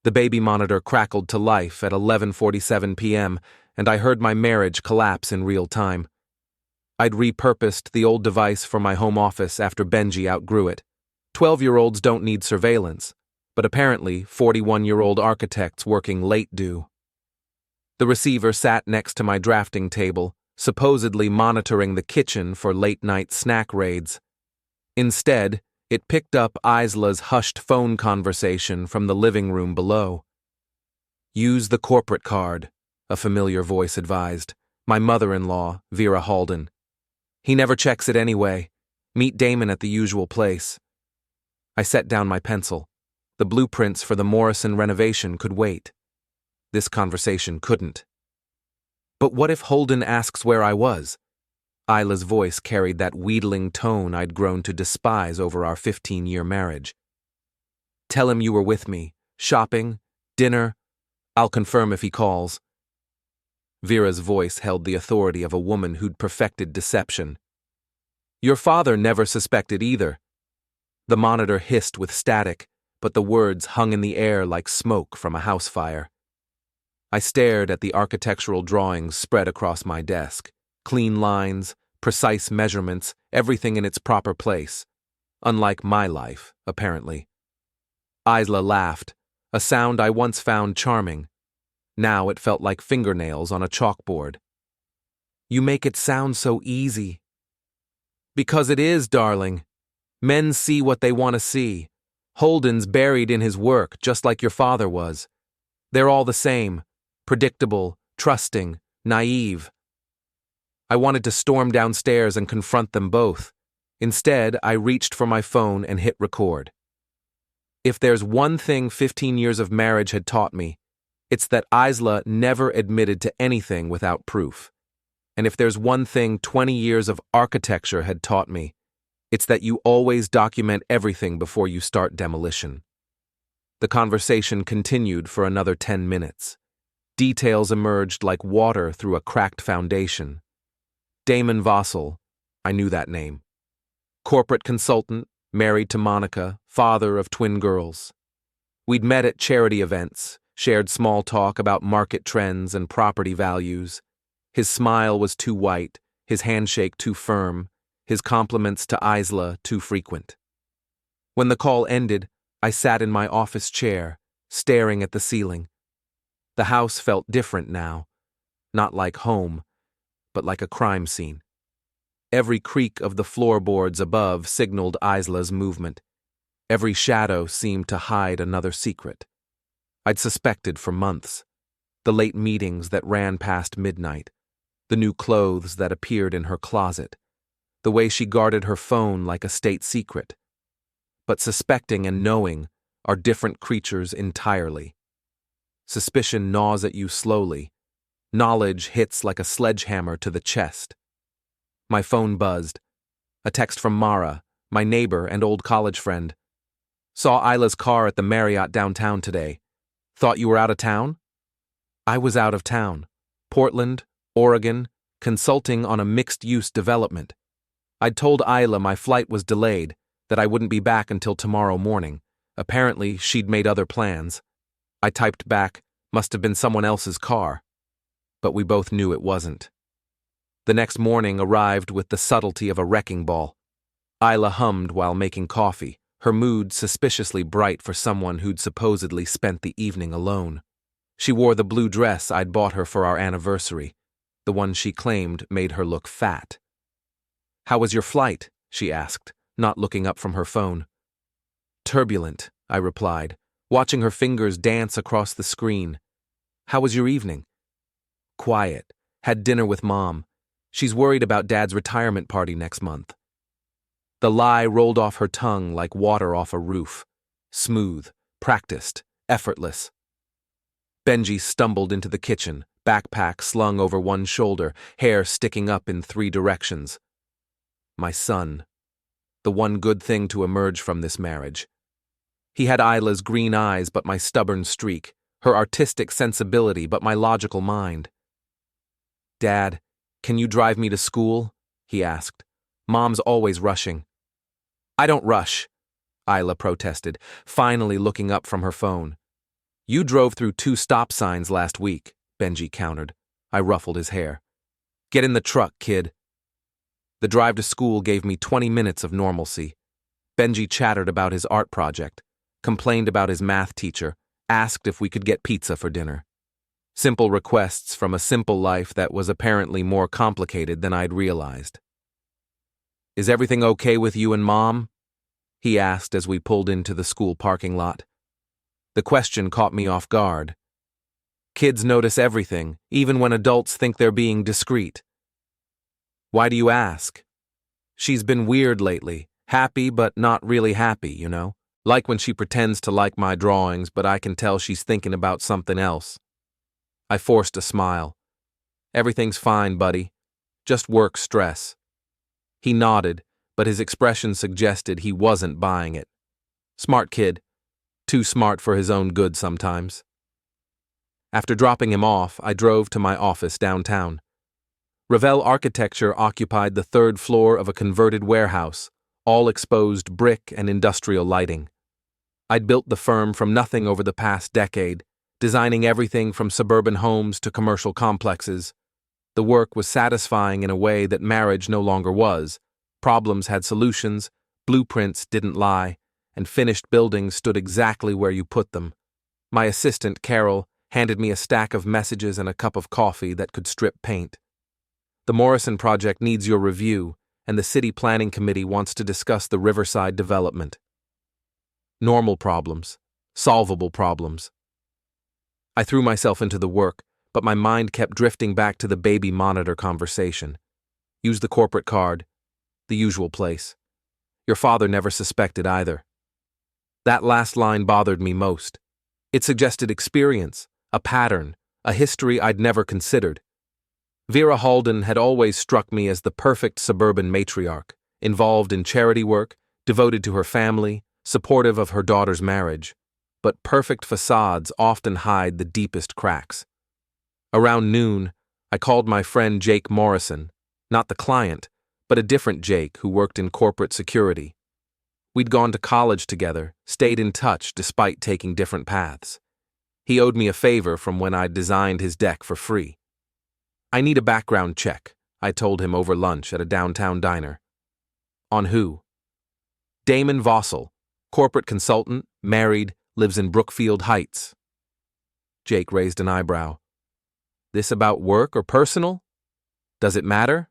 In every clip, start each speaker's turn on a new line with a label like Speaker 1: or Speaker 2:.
Speaker 1: The baby monitor crackled to life at 11:47 p.m., and I heard my marriage collapse in real time. I'd repurposed the old device for my home office after Benji outgrew it. 12-year-olds don't need surveillance, but apparently 41-year-old architects working late do. The receiver sat next to my drafting table, supposedly monitoring the kitchen for late-night snack raids. Instead, it picked up Isla's hushed phone conversation from the living room below. "Use the corporate card," a familiar voice advised. My mother-in-law, Vera Halden. "He never checks it anyway. Meet Damon at the usual place." I set down my pencil. The blueprints for the Morrison renovation could wait. This conversation couldn't. But what if Holden asks where I was? Isla's voice carried that wheedling tone I'd grown to despise over our 15-year marriage. "Tell him you were with me. Shopping, dinner. I'll confirm if he calls." Vera's voice held the authority of a woman who'd perfected deception. "Your father never suspected either." The monitor hissed with static, but the words hung in the air like smoke from a house fire. I stared at the architectural drawings spread across my desk. Clean lines, precise measurements, everything in its proper place. Unlike my life, apparently. Isla laughed, a sound I once found charming. Now it felt like fingernails on a chalkboard. "You make it sound so easy." "Because it is, darling. Men see what they want to see. Holden's buried in his work, just like your father was. They're all the same. Predictable, trusting, naive." I wanted to storm downstairs and confront them both. Instead, I reached for my phone and hit record. If there's one thing 15 years of marriage had taught me, it's that Isla never admitted to anything without proof. And if there's one thing 20 years of architecture had taught me, it's that you always document everything before you start demolition. The conversation continued for another 10 minutes. Details emerged like water through a cracked foundation. Damon Vossel, I knew that name. Corporate consultant, married to Monica, father of twin girls. We'd met at charity events, shared small talk about market trends and property values. His smile was too white, his handshake too firm, his compliments to Isla too frequent. When the call ended, I sat in my office chair, staring at the ceiling. The house felt different now, not like home, but like a crime scene. Every creak of the floorboards above signaled Isla's movement. Every shadow seemed to hide another secret. I'd suspected for months. The late meetings that ran past midnight, the new clothes that appeared in her closet, the way she guarded her phone like a state secret. But suspecting and knowing are different creatures entirely. Suspicion gnaws at you slowly. Knowledge hits like a sledgehammer to the chest. My phone buzzed. A text from Mara, my neighbor and old college friend. "Saw Isla's car at the Marriott downtown today. Thought you were out of town?" I was out of town. Portland, Oregon, consulting on a mixed-use development. I'd told Isla my flight was delayed, that I wouldn't be back until tomorrow morning. Apparently, she'd made other plans. I typed back, "Must have been someone else's car." But we both knew it wasn't. The next morning arrived with the subtlety of a wrecking ball. Isla hummed while making coffee, her mood suspiciously bright for someone who'd supposedly spent the evening alone. She wore the blue dress I'd bought her for our anniversary, the one she claimed made her look fat. "How was your flight?" she asked, not looking up from her phone. "Turbulent," I replied, watching her fingers dance across the screen. "How was your evening?" "Quiet. Had dinner with Mom. She's worried about Dad's retirement party next month." The lie rolled off her tongue like water off a roof. Smooth, practiced, effortless. Benji stumbled into the kitchen, backpack slung over one shoulder, hair sticking up in 3 directions. My son. The one good thing to emerge from this marriage. He had Isla's green eyes but my stubborn streak, her artistic sensibility but my logical mind. "Dad, can you drive me to school?" he asked. "Mom's always rushing." "I don't rush," Isla protested, finally looking up from her phone. You drove through 2 stop signs last week, Benji countered. I ruffled his hair. Get in the truck, kid. The drive to school gave me 20 minutes of normalcy. Benji chattered about his art project, complained about his math teacher, asked if we could get pizza for dinner. Simple requests from a simple life that was apparently more complicated than I'd realized. Is everything okay with you and Mom? He asked as we pulled into the school parking lot. The question caught me off guard. Kids notice everything, even when adults think they're being discreet. Why do you ask? She's been weird lately, happy but not really happy, you know? Like when she pretends to like my drawings, but I can tell she's thinking about something else. I forced a smile. Everything's fine, buddy. Just work stress. He nodded, but his expression suggested he wasn't buying it. Smart kid. Too smart for his own good sometimes. After dropping him off, I drove to my office downtown. Ravell architecture occupied the 3rd floor of a converted warehouse, all exposed brick and industrial lighting. I'd built the firm from nothing over the past decade, designing everything from suburban homes to commercial complexes. The work was satisfying in a way that marriage no longer was. Problems had solutions, blueprints didn't lie, and finished buildings stood exactly where you put them. My assistant, Carol, handed me a stack of messages and a cup of coffee that could strip paint. The Morrison project needs your review, and the City Planning Committee wants to discuss the Riverside development. Normal problems. Solvable problems. I threw myself into the work, but my mind kept drifting back to the baby monitor conversation. Use the corporate card. The usual place. Your father never suspected either. That last line bothered me most. It suggested experience, a pattern, a history I'd never considered. Vera Halden had always struck me as the perfect suburban matriarch, involved in charity work, devoted to her family, supportive of her daughter's marriage. But perfect facades often hide the deepest cracks. Around noon, I called my friend Jake Morrison, not the client, but a different Jake who worked in corporate security. We'd gone to college together, stayed in touch despite taking different paths. He owed me a favor from when I'd designed his deck for free. I need a background check, I told him over lunch at a downtown diner. On who? Damon Vossel, corporate consultant, married, lives in Brookfield Heights. Jake raised an eyebrow. This about work or personal? Does it matter?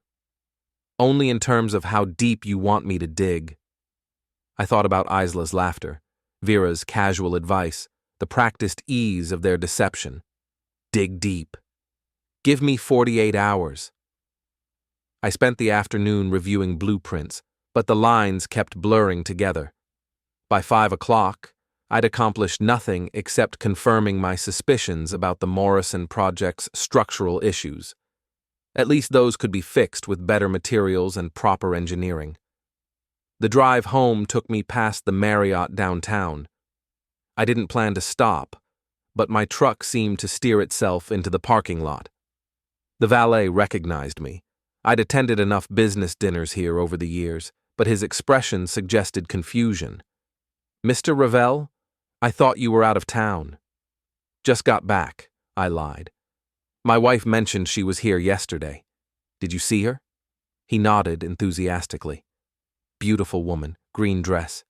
Speaker 1: Only in terms of how deep you want me to dig. I thought about Isla's laughter, Vera's casual advice, the practiced ease of their deception. Dig deep. Give me 48 hours. I spent the afternoon reviewing blueprints, but the lines kept blurring together. By 5 o'clock, I'd accomplished nothing except confirming my suspicions about the Morrison project's structural issues. At least those could be fixed with better materials and proper engineering. The drive home took me past the Marriott downtown. I didn't plan to stop, but my truck seemed to steer itself into the parking lot. The valet recognized me. I'd attended enough business dinners here over the years, but his expression suggested confusion. Mr. Ravell, I thought you were out of town. Just got back, I lied. My wife mentioned she was here yesterday. Did you see her? He nodded enthusiastically. Beautiful woman, green dress.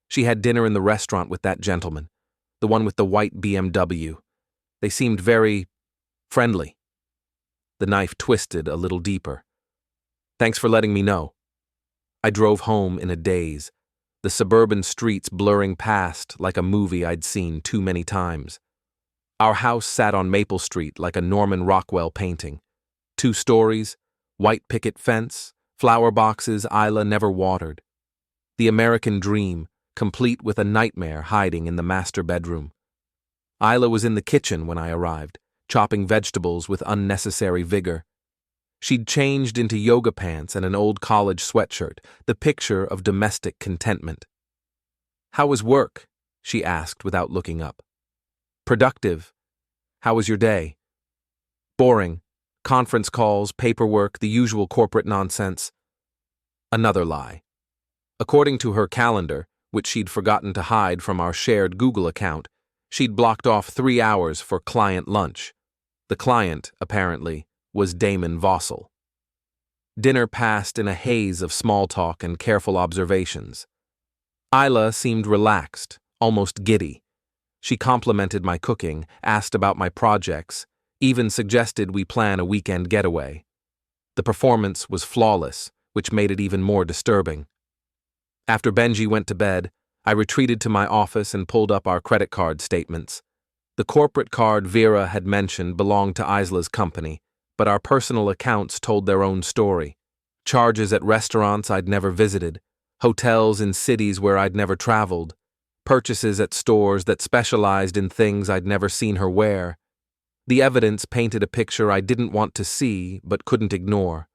Speaker 1: She had dinner in the restaurant with that gentleman, the one with the white BMW. They seemed very friendly. The knife twisted a little deeper. Thanks for letting me know. I drove home in a daze, the suburban streets blurring past like a movie I'd seen too many times. Our house sat on Maple Street like a Norman Rockwell painting. 2 stories, white picket fence, flower boxes Isla never watered. The American dream, complete with a nightmare hiding in the master bedroom. Isla was in the kitchen when I arrived, chopping vegetables with unnecessary vigor. She'd changed into yoga pants and an old college sweatshirt, the picture of domestic contentment. How was work? She asked without looking up. Productive. How was your day? Boring. Conference calls, paperwork, the usual corporate nonsense. Another lie. According to her calendar, which she'd forgotten to hide from our shared Google account, She'd blocked off 3 hours for client lunch. The client, apparently, was Damon Vossel. Dinner passed in a haze of small talk and careful observations. Isla seemed relaxed, almost giddy. She complimented my cooking, asked about my projects, even suggested we plan a weekend getaway. The performance was flawless, which made it even more disturbing. After Benji went to bed, I retreated to my office and pulled up our credit card statements. The corporate card Vera had mentioned belonged to Isla's company, but our personal accounts told their own story. Charges at restaurants I'd never visited, hotels in cities where I'd never traveled, purchases at stores that specialized in things I'd never seen her wear. The evidence painted a picture I didn't want to see but couldn't ignore.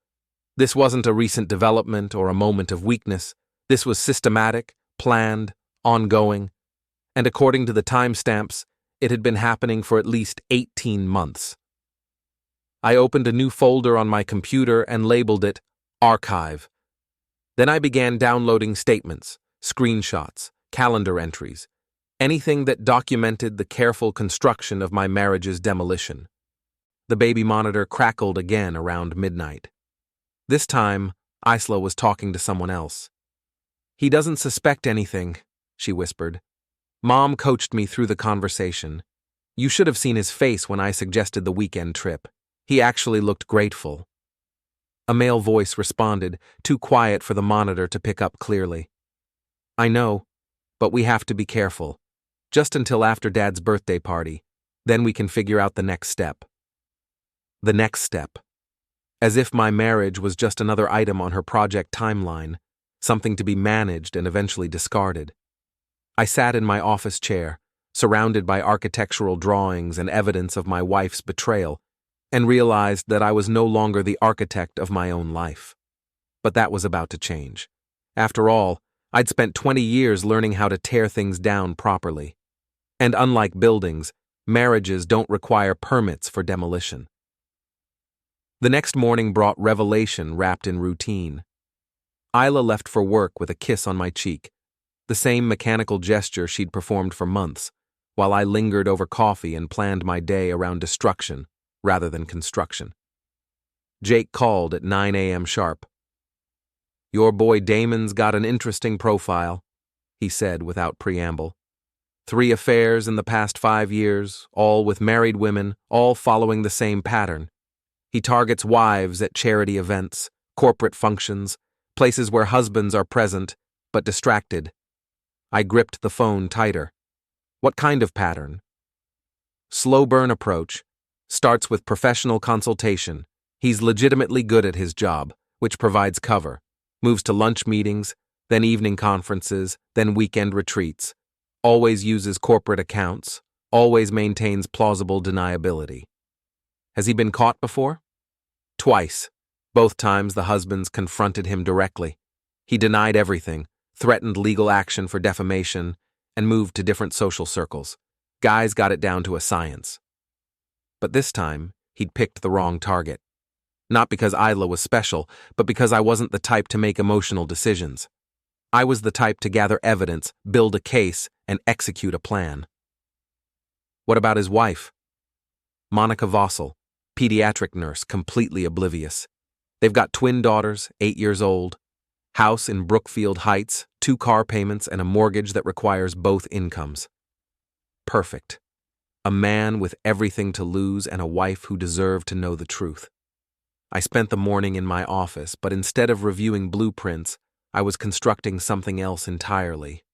Speaker 1: This wasn't a recent development or a moment of weakness. This was systematic, planned, ongoing, and according to the timestamps, it had been happening for at least 18 months. I opened a new folder on my computer and labeled it Archive. Then I began downloading statements, screenshots, calendar entries, anything that documented the careful construction of my marriage's demolition. The baby monitor crackled again around midnight. This time, Isla was talking to someone else. "He doesn't suspect anything," she whispered. "Mom coached me through the conversation. You should have seen his face when I suggested the weekend trip. He actually looked grateful." A male voice responded, too quiet for the monitor to pick up clearly. "I know, but we have to be careful. Just until after Dad's birthday party. Then we can figure out the next step." The next step. As if my marriage was just another item on her project timeline, something to be managed and eventually discarded. I sat in my office chair, surrounded by architectural drawings and evidence of my wife's betrayal, and realized that I was no longer the architect of my own life. But that was about to change. After all, I'd spent 20 years learning how to tear things down properly. And unlike buildings, marriages don't require permits for demolition. The next morning brought revelation wrapped in routine. Isla left for work with a kiss on my cheek, the same mechanical gesture she'd performed for months, while I lingered over coffee and planned my day around destruction rather than construction. Jake called at 9 a.m. sharp. "Your boy Damon's got an interesting profile," he said without preamble. 3 affairs in the past 5 years, all with married women, all following the same pattern. He targets wives at charity events, corporate functions, places where husbands are present, but distracted. I gripped the phone tighter. "What kind of pattern?" "Slow burn approach. Starts with professional consultation. He's legitimately good at his job, which provides cover. Moves to lunch meetings, then evening conferences, then weekend retreats. Always uses corporate accounts. Always maintains plausible deniability." "Has he been caught before?" "Twice. Both times the husbands confronted him directly. He denied everything, threatened legal action for defamation, and moved to different social circles. Guys got it down to a science." But this time, he'd picked the wrong target. Not because Isla was special, but because I wasn't the type to make emotional decisions. I was the type to gather evidence, build a case, and execute a plan. "What about his wife?" "Monica Vossel, pediatric nurse, completely oblivious. They've got twin daughters, 8 years old, house in Brookfield Heights, 2 car payments, and a mortgage that requires both incomes. Perfect. A man with everything to lose and a wife who deserved to know the truth." I spent the morning in my office, but instead of reviewing blueprints, I was constructing something else entirely.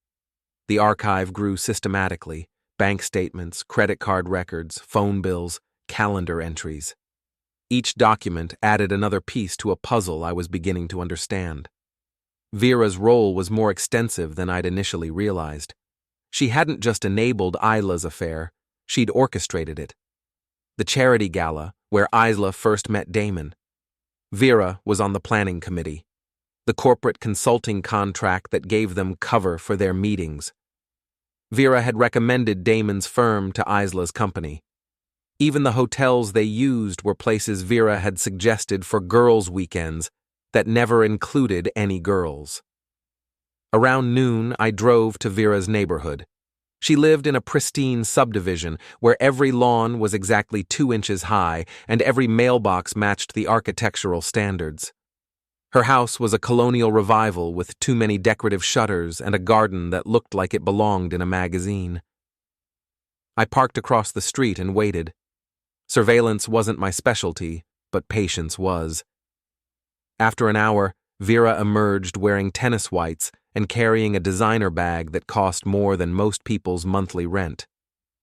Speaker 1: The archive grew systematically: bank statements, credit card records, phone bills, calendar entries. Each document added another piece to a puzzle I was beginning to understand. Vera's role was more extensive than I'd initially realized. She hadn't just enabled Isla's affair, she'd orchestrated it. The charity gala, where Isla first met Damon. Vera was on the planning committee. The corporate consulting contract that gave them cover for their meetings. Vera had recommended Damon's firm to Isla's company. Even the hotels they used were places Vera had suggested for girls' weekends that never included any girls. Around noon, I drove to Vera's neighborhood. She lived in a pristine subdivision where every lawn was exactly 2 inches high and every mailbox matched the architectural standards. Her house was a colonial revival with too many decorative shutters and a garden that looked like it belonged in a magazine. I parked across the street and waited. Surveillance wasn't my specialty, but patience was. After an hour, Vera emerged wearing tennis whites and carrying a designer bag that cost more than most people's monthly rent.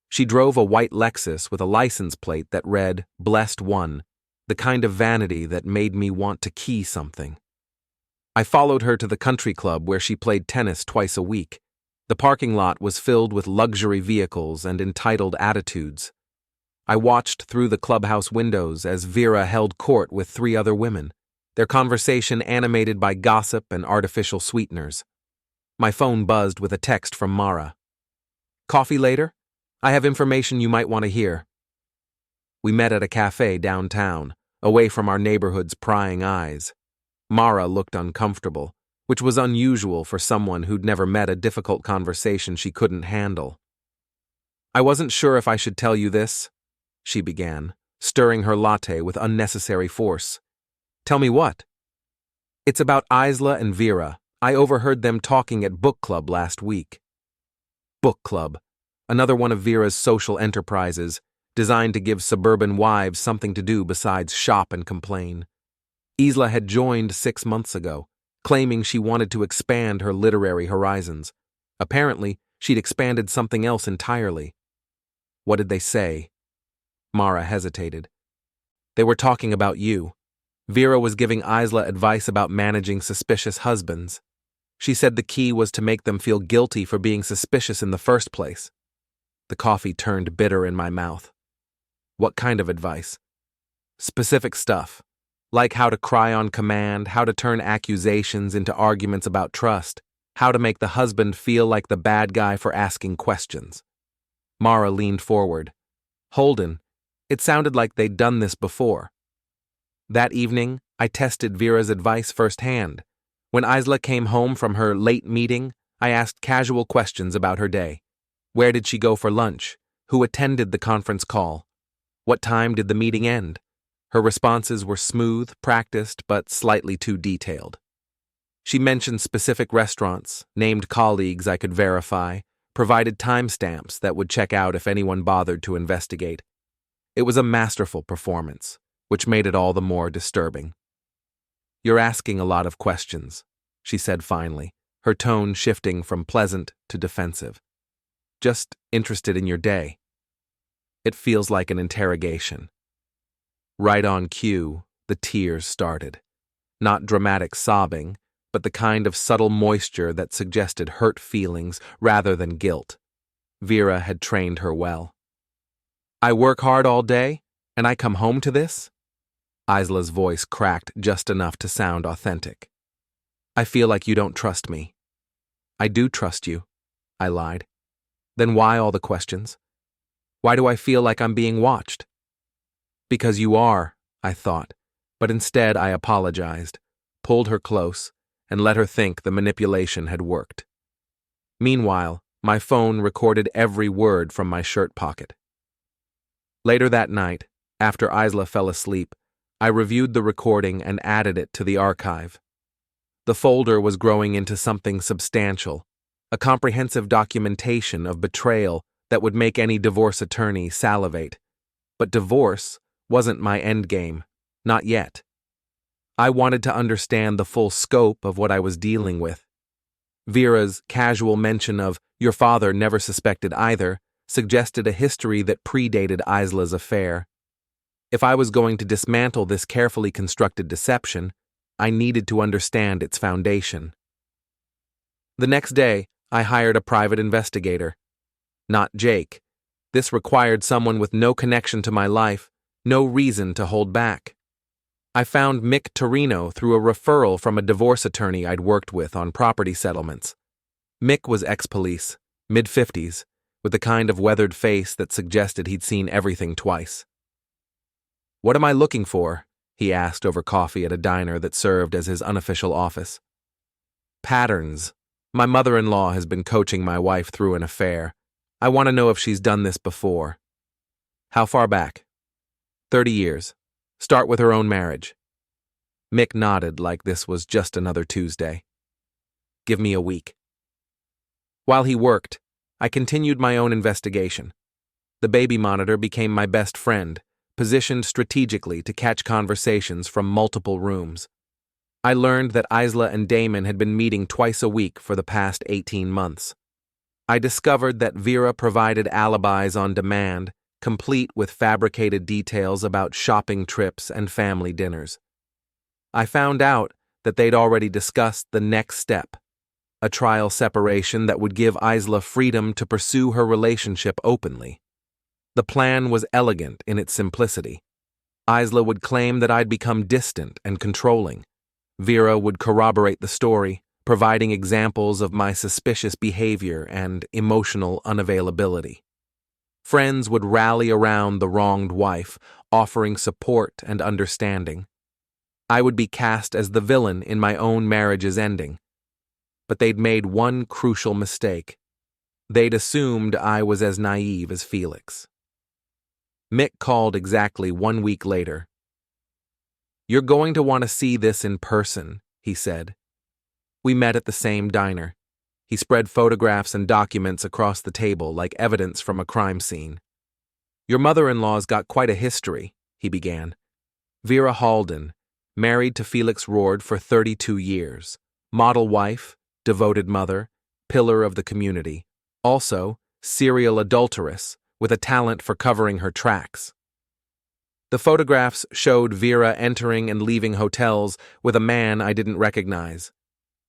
Speaker 1: She drove a white Lexus with a license plate that read, "Blessed One," the kind of vanity that made me want to key something. I followed her to the country club where she played tennis twice a week. The parking lot was filled with luxury vehicles and entitled attitudes. I watched through the clubhouse windows as Vera held court with 3 other women, their conversation animated by gossip and artificial sweeteners. My phone buzzed with a text from Mara. "Coffee later? I have information you might want to hear." We met at a cafe downtown, away from our neighborhood's prying eyes. Mara looked uncomfortable, which was unusual for someone who'd never met a difficult conversation she couldn't handle. "I wasn't sure if I should tell you this," she began, stirring her latte with unnecessary force. "Tell me what?" "It's about Isla and Vera. I overheard them talking at book club last week." Book club, another one of Vera's social enterprises, designed to give suburban wives something to do besides shop and complain. Isla had joined 6 months ago, claiming she wanted to expand her literary horizons. Apparently, she'd expanded something else entirely. "What did they say?" Mara hesitated. "They were talking about you. Vera was giving Isla advice about managing suspicious husbands. She said the key was to make them feel guilty for being suspicious in the first place." The coffee turned bitter in my mouth. "What kind of advice?" "Specific stuff, like how to cry on command, how to turn accusations into arguments about trust, how to make the husband feel like the bad guy for asking questions." Mara leaned forward. "Holden, it sounded like they'd done this before." That evening, I tested Vera's advice firsthand. When Isla came home from her late meeting, I asked casual questions about her day. Where did she go for lunch? Who attended the conference call? What time did the meeting end? Her responses were smooth, practiced, but slightly too detailed. She mentioned specific restaurants, named colleagues I could verify, provided timestamps that would check out if anyone bothered to investigate. It was a masterful performance, which made it all the more disturbing. "You're asking a lot of questions," she said finally, her tone shifting from pleasant to defensive. "Just interested in your day." It feels like an interrogation. Right on cue, the tears started. Not dramatic sobbing, but the kind of subtle moisture that suggested hurt feelings rather than guilt. Vera had trained her well. "I work hard all day, and I come home to this?" Isla's voice cracked just enough to sound authentic. "I feel like you don't trust me." "I do trust you," I lied. "Then why all the questions? Why do I feel like I'm being watched?" "Because you are," I thought, but instead I apologized, pulled her close, and let her think the manipulation had worked. Meanwhile, my phone recorded every word from my shirt pocket. Later that night, after Isla fell asleep, I reviewed the recording and added it to the archive. The folder was growing into something substantial, a comprehensive documentation of betrayal that would make any divorce attorney salivate. But divorce wasn't my endgame, not yet. I wanted to understand the full scope of what I was dealing with. Vera's casual mention of "your father never suspected either" suggested a history that predated Isla's affair. If I was going to dismantle this carefully constructed deception, I needed to understand its foundation. The next day, I hired a private investigator. Not Jake. This required someone with no connection to my life, no reason to hold back. I found Mick Torino through a referral from a divorce attorney I'd worked with on property settlements. Mick was ex-police, mid-50s, with the kind of weathered face that suggested he'd seen everything twice. "What am I looking for?" he asked over coffee at a diner that served as his unofficial office. "Patterns. My mother-in-law has been coaching my wife through an affair. I want to know if she's done this before. How far back? 30 years. Start with her own marriage. Mick nodded like this was just another Tuesday. Give me a week. While he worked, I continued my own investigation. The baby monitor became my best friend, positioned strategically to catch conversations from multiple rooms. I learned that Isla and Damon had been meeting twice a week for the past 18 months. I discovered that Vera provided alibis on demand, complete with fabricated details about shopping trips and family dinners. I found out that they'd already discussed the next step, a trial separation that would give Isla freedom to pursue her relationship openly. The plan was elegant in its simplicity. Isla would claim that I'd become distant and controlling. Vera would corroborate the story, providing examples of my suspicious behavior and emotional unavailability. Friends would rally around the wronged wife, offering support and understanding. I would be cast as the villain in my own marriage's ending. But they'd made one crucial mistake. They'd assumed I was as naive as Felix. Mick called exactly 1 week later. "You're going to want to see this in person," he said. We met at the same diner. He spread photographs and documents across the table like evidence from a crime scene. "Your mother-in-law's got quite a history," he began. "Vera Halden, married to Felix Roard for 32 years. Model wife, devoted mother, pillar of the community. Also, serial adulteress, with a talent for covering her tracks." The photographs showed Vera entering and leaving hotels with a man I didn't recognize.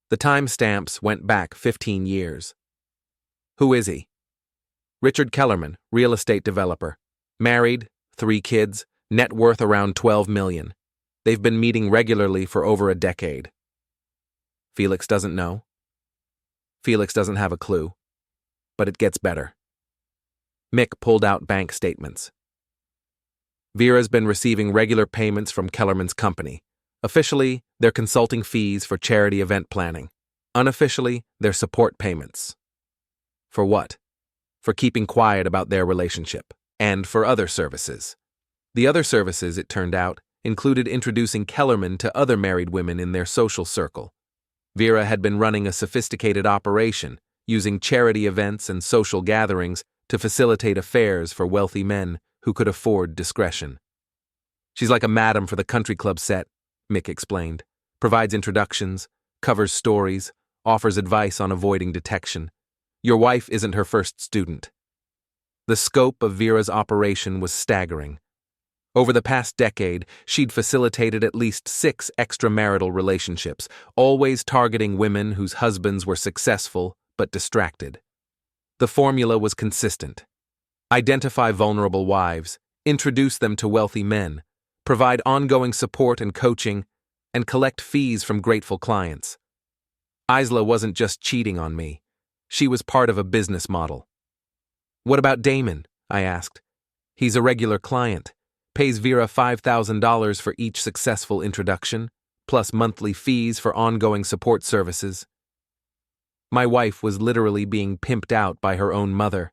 Speaker 1: The timestamps went back 15 years. "Who is he?" "Richard Kellerman, real estate developer. Married, 3 kids, net worth around $12 million. They've been meeting regularly for over a decade." Felix doesn't know. Felix doesn't have a clue. But it gets better. Mick pulled out bank statements. Vera's been receiving regular payments from Kellerman's company. Officially, they're consulting fees for charity event planning. Unofficially, they're support payments. For what? For keeping quiet about their relationship, and for other services. The other services, it turned out, included introducing Kellerman to other married women in their social circle. Vera had been running a sophisticated operation, using charity events and social gatherings to facilitate affairs for wealthy men who could afford discretion. "She's like a madam for the country club set," Mick explained. "Provides introductions, covers stories, offers advice on avoiding detection. Your wife isn't her first student." The scope of Vera's operation was staggering. Over the past decade, she'd facilitated at least 6 extramarital relationships, always targeting women whose husbands were successful but distracted. The formula was consistent. Identify vulnerable wives, introduce them to wealthy men, provide ongoing support and coaching, and collect fees from grateful clients. Isla wasn't just cheating on me. She was part of a business model. "What about Damon?" I asked. "He's a regular client. Pays Vera $5,000 for each successful introduction, plus monthly fees for ongoing support services." My wife was literally being pimped out by her own mother.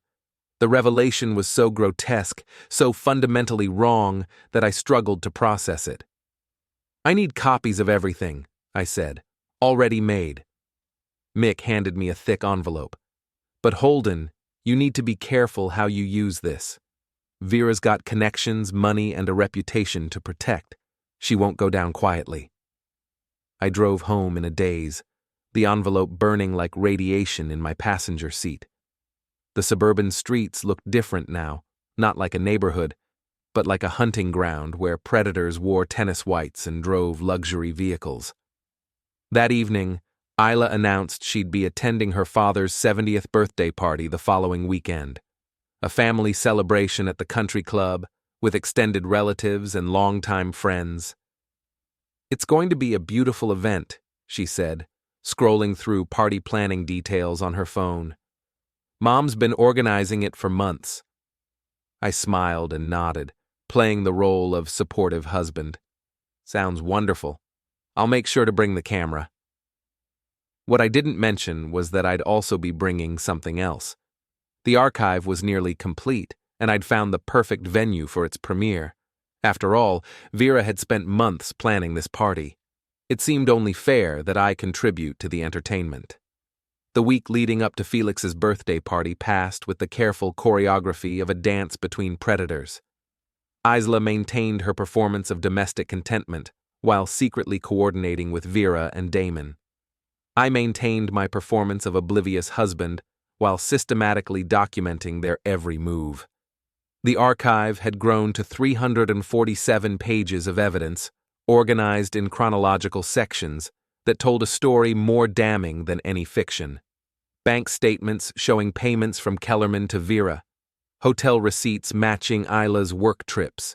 Speaker 1: The revelation was so grotesque, so fundamentally wrong, that I struggled to process it. "I need copies of everything," I said, "already made." Mick handed me a thick envelope. "But Holden, you need to be careful how you use this. Vera's got connections, money, and a reputation to protect. She won't go down quietly." I drove home in a daze, the envelope burning like radiation in my passenger seat. The suburban streets looked different now, not like a neighborhood, but like a hunting ground where predators wore tennis whites and drove luxury vehicles. That evening, Isla announced she'd be attending her father's 70th birthday party the following weekend. A family celebration at the country club, with extended relatives and longtime friends. "It's going to be a beautiful event," she said, scrolling through party planning details on her phone. "Mom's been organizing it for months." I smiled and nodded, playing the role of supportive husband. "Sounds wonderful. I'll make sure to bring the camera." What I didn't mention was that I'd also be bringing something else. The archive was nearly complete, and I'd found the perfect venue for its premiere. After all, Vera had spent months planning this party. It seemed only fair that I contribute to the entertainment. The week leading up to Felix's birthday party passed with the careful choreography of a dance between predators. Isla maintained her performance of domestic contentment while secretly coordinating with Vera and Damon. I maintained my performance of oblivious husband while systematically documenting their every move. The archive had grown to 347 pages of evidence, organized in chronological sections that told a story more damning than any fiction. Bank statements showing payments from Kellerman to Vera, hotel receipts matching Isla's work trips,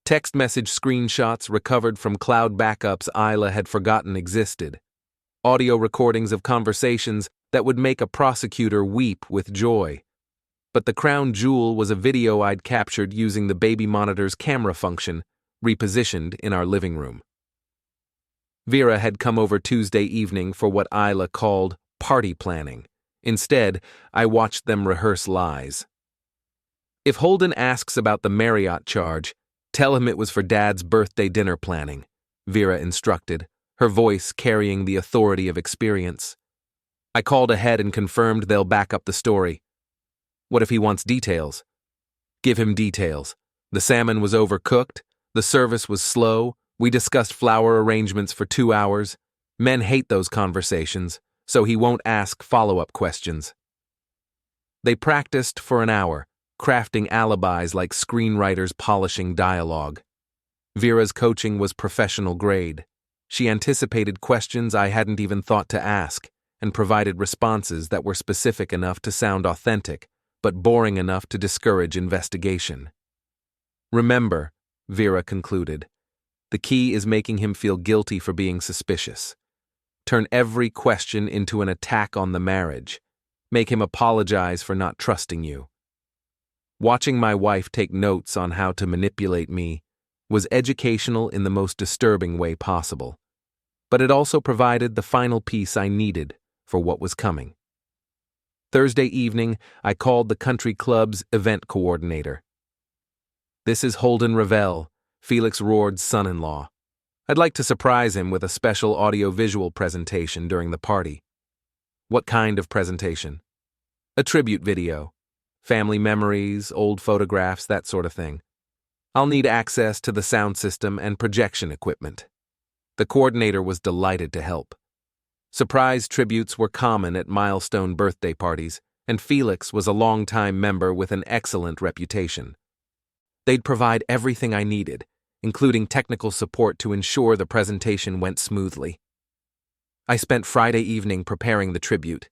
Speaker 1: text message screenshots recovered from cloud backups Isla had forgotten existed, audio recordings of conversations that would make a prosecutor weep with joy. But the crown jewel was a video I'd captured using the baby monitor's camera function, repositioned in our living room. Vera had come over Tuesday evening for what Isla called party planning. Instead, I watched them rehearse lies. If Holden asks about the Marriott charge, tell him it was for Dad's birthday dinner planning, Vera instructed, her voice carrying the authority of experience. I called ahead and confirmed they'll back up the story. What if he wants details? Give him details. The salmon was overcooked, the service was slow, we discussed flower arrangements for 2 hours. Men hate those conversations, so he won't ask follow-up questions. They practiced for an hour, crafting alibis like screenwriters polishing dialogue. Vera's coaching was professional grade. She anticipated questions I hadn't even thought to ask, and provided responses that were specific enough to sound authentic, but boring enough to discourage investigation. Remember, Vera concluded, the key is making him feel guilty for being suspicious. Turn every question into an attack on the marriage. Make him apologize for not trusting you. Watching my wife take notes on how to manipulate me was educational in the most disturbing way possible, but it also provided the final piece I needed for what was coming. Thursday evening, I called the country club's event coordinator. This is Holden Ravell, Felix Roard's son-in-law. I'd like to surprise him with a special audio-visual presentation during the party. What kind of presentation? A tribute video. Family memories, old photographs, that sort of thing. I'll need access to the sound system and projection equipment. The coordinator was delighted to help. Surprise tributes were common at milestone birthday parties, and Felix was a longtime member with an excellent reputation. They'd provide everything I needed, including technical support to ensure the presentation went smoothly. I spent Friday evening preparing the tribute.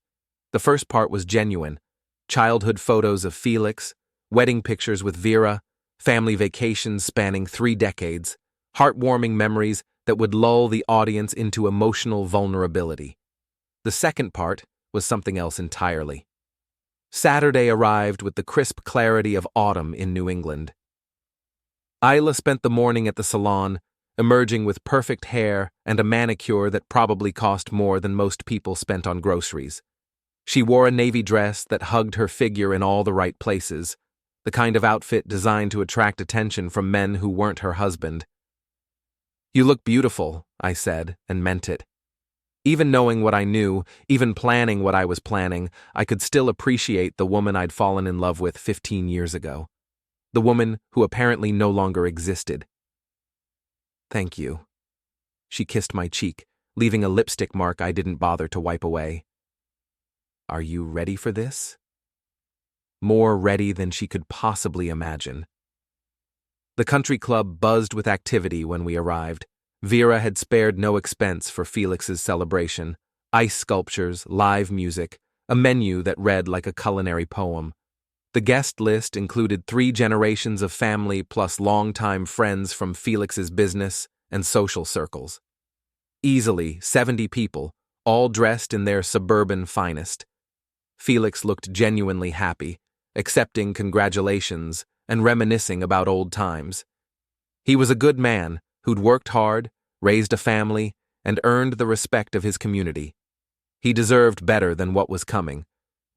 Speaker 1: The first part was genuine. Childhood photos of Felix, wedding pictures with Vera, family vacations spanning 3 decades, heartwarming memories that would lull the audience into emotional vulnerability. The second part was something else entirely. Saturday arrived with the crisp clarity of autumn in New England. Isla spent the morning at the salon, emerging with perfect hair and a manicure that probably cost more than most people spent on groceries. She wore a navy dress that hugged her figure in all the right places, the kind of outfit designed to attract attention from men who weren't her husband. "You look beautiful," I said, and meant it. Even knowing what I knew, even planning what I was planning, I could still appreciate the woman I'd fallen in love with 15 years ago. The woman who apparently no longer existed. "Thank you." She kissed my cheek, leaving a lipstick mark I didn't bother to wipe away. "Are you ready for this?" More ready than she could possibly imagine. The country club buzzed with activity when we arrived. Vera had spared no expense for Felix's celebration. Ice sculptures, live music, a menu that read like a culinary poem. The guest list included 3 generations of family plus longtime friends from Felix's business and social circles. Easily 70 people, all dressed in their suburban finest. Felix looked genuinely happy, accepting congratulations and reminiscing about old times. He was a good man who'd worked hard, raised a family, and earned the respect of his community. He deserved better than what was coming,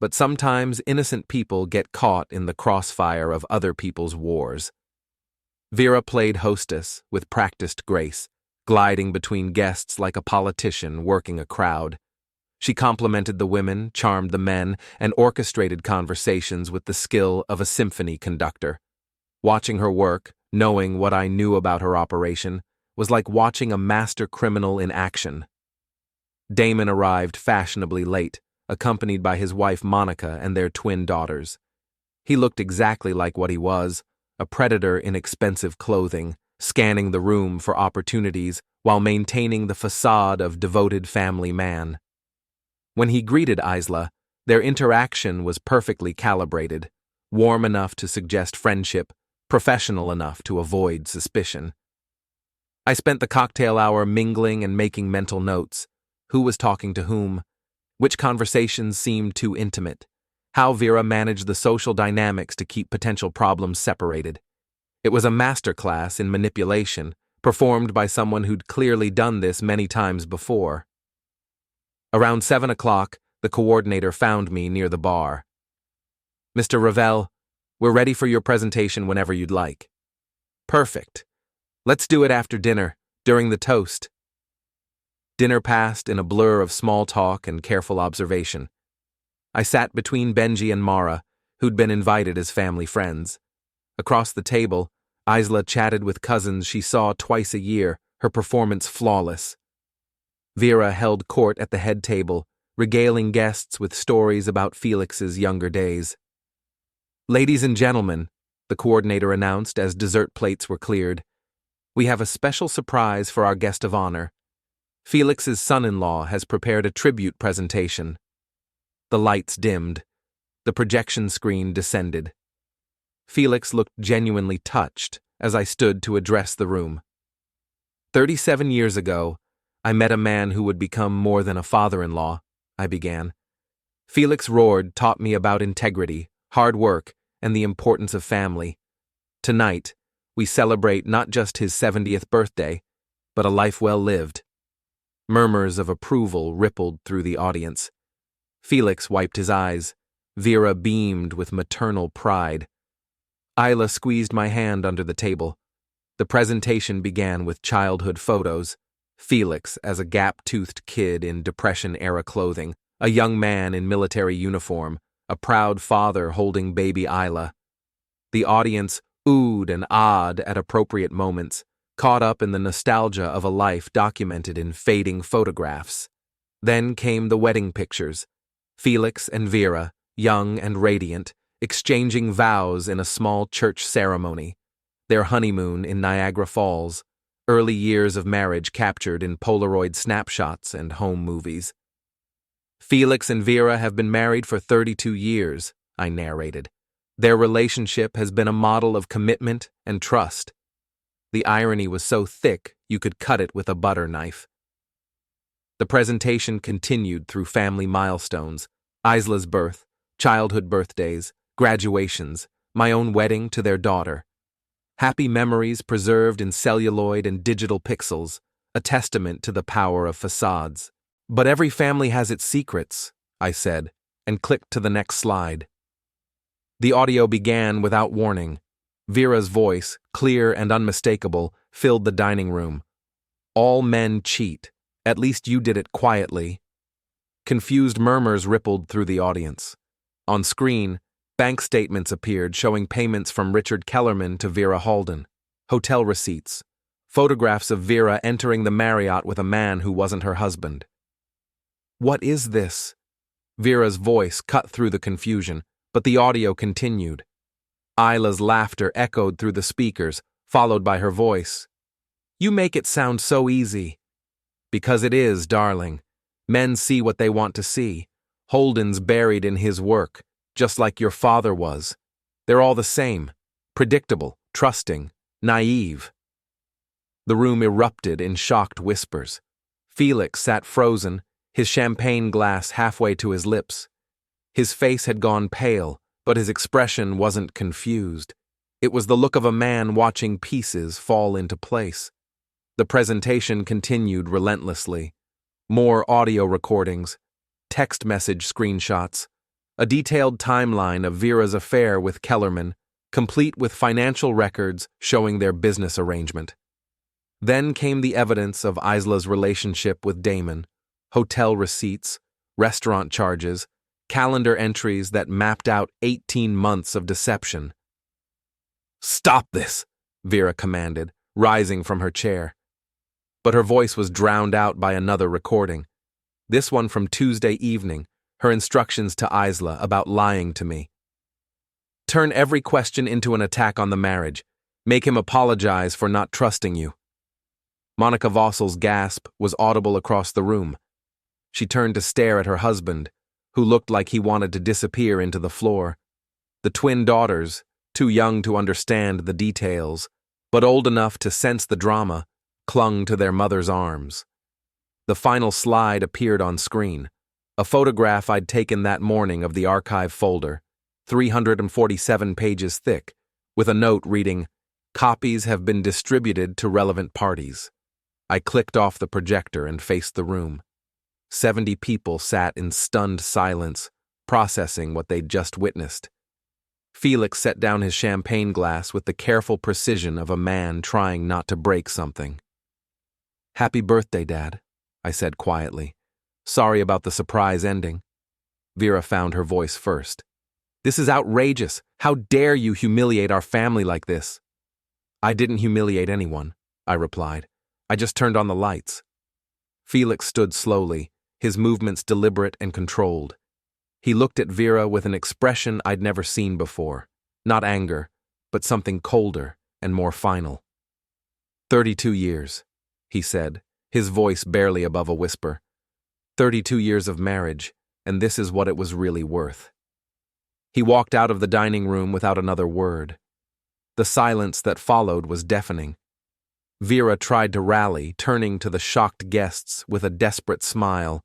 Speaker 1: but sometimes innocent people get caught in the crossfire of other people's wars. Vera played hostess with practiced grace, gliding between guests like a politician working a crowd. She complimented the women, charmed the men, and orchestrated conversations with the skill of a symphony conductor. Watching her work, knowing what I knew about her operation, was like watching a master criminal in action. Damon arrived fashionably late, accompanied by his wife Monica and their twin daughters. He looked exactly like what he was, a predator in expensive clothing, scanning the room for opportunities while maintaining the facade of devoted family man. When he greeted Isla, their interaction was perfectly calibrated, warm enough to suggest friendship, professional enough to avoid suspicion. I spent the cocktail hour mingling and making mental notes. Who was talking to whom? Which conversations seemed too intimate? How Vera managed the social dynamics to keep potential problems separated. It was a masterclass in manipulation, performed by someone who'd clearly done this many times before. Around 7 o'clock, the coordinator found me near the bar. "Mr. Ravell, we're ready for your presentation whenever you'd like." "Perfect. Let's do it after dinner, during the toast." Dinner passed in a blur of small talk and careful observation. I sat between Benji and Mara, who'd been invited as family friends. Across the table, Isla chatted with cousins she saw twice a year, her performance flawless. Vera held court at the head table, regaling guests with stories about Felix's younger days. "Ladies and gentlemen," the coordinator announced as dessert plates were cleared, "we have a special surprise for our guest of honor. Felix's son-in-law has prepared a tribute presentation." The lights dimmed. The projection screen descended. Felix looked genuinely touched as I stood to address the room. 37 years ago, I met a man who would become more than a father-in-law, I began. Felix Roard taught me about integrity, hard work, and the importance of family. Tonight, we celebrate not just his 70th birthday, but a life well lived. Murmurs of approval rippled through the audience. Felix wiped his eyes. Vera beamed with maternal pride. Isla squeezed my hand under the table. The presentation began with childhood photos. Felix as a gap-toothed kid in Depression-era clothing, a young man in military uniform, a proud father holding baby Isla. The audience oohed and ahed at appropriate moments, caught up in the nostalgia of a life documented in fading photographs. Then came the wedding pictures. Felix and Vera, young and radiant, exchanging vows in a small church ceremony. Their honeymoon in Niagara Falls. Early years of marriage captured in Polaroid snapshots and home movies. "Felix and Vera have been married for 32 years, I narrated. Their relationship has been a model of commitment and trust. The irony was so thick you could cut it with a butter knife. The presentation continued through family milestones, Isla's birth, childhood birthdays, graduations, my own wedding to their daughter. Happy memories preserved in celluloid and digital pixels, a testament to the power of facades. But every family has its secrets, I said, and clicked to the next slide. The audio began without warning. Vera's voice, clear and unmistakable, filled the dining room. "All men cheat. At least you did it quietly." Confused murmurs rippled through the audience. On screen, bank statements appeared showing payments from Richard Kellerman to Vera Halden, hotel receipts, photographs of Vera entering the Marriott with a man who wasn't her husband. "What is this?" Vera's voice cut through the confusion, but the audio continued. Isla's laughter echoed through the speakers, followed by her voice. "You make it sound so easy." "Because it is, darling. Men see what they want to see. Holden's buried in his work, just like your father was. They're all the same, predictable, trusting, naive." The room erupted in shocked whispers. Felix sat frozen, his champagne glass halfway to his lips. His face had gone pale, but his expression wasn't confused. It was the look of a man watching pieces fall into place. The presentation continued relentlessly. More audio recordings, text message screenshots, A detailed timeline of Vera's affair with Kellerman, complete with financial records showing their business arrangement. Then came the evidence of Isla's relationship with Damon, hotel receipts, restaurant charges, calendar entries that mapped out 18 months of deception. "Stop this," Vera commanded, rising from her chair. But her voice was drowned out by another recording. This one from Tuesday evening, her instructions to Isla about lying to me. "Turn every question into an attack on the marriage. Make him apologize for not trusting you." Monica Vossel's gasp was audible across the room. She turned to stare at her husband, who looked like he wanted to disappear into the floor. The twin daughters, too young to understand the details, but old enough to sense the drama, clung to their mother's arms. The final slide appeared on screen, a photograph I'd taken that morning of the archive folder, 347 pages thick, with a note reading, "Copies have been distributed to relevant parties." I clicked off the projector and faced the room. 70 people sat in stunned silence, processing what they'd just witnessed. Felix set down his champagne glass with the careful precision of a man trying not to break something. "Happy birthday, Dad," I said quietly. "Sorry about the surprise ending." Vera found her voice first. "This is outrageous. How dare you humiliate our family like this?" "I didn't humiliate anyone," I replied. "I just turned on the lights." Felix stood slowly, his movements deliberate and controlled. He looked at Vera with an expression I'd never seen before. Not anger, but something colder and more final. 32 years, he said, his voice barely above a whisper. 32 years of marriage, and this is what it was really worth. He walked out of the dining room without another word. The silence that followed was deafening. Vera tried to rally, turning to the shocked guests with a desperate smile.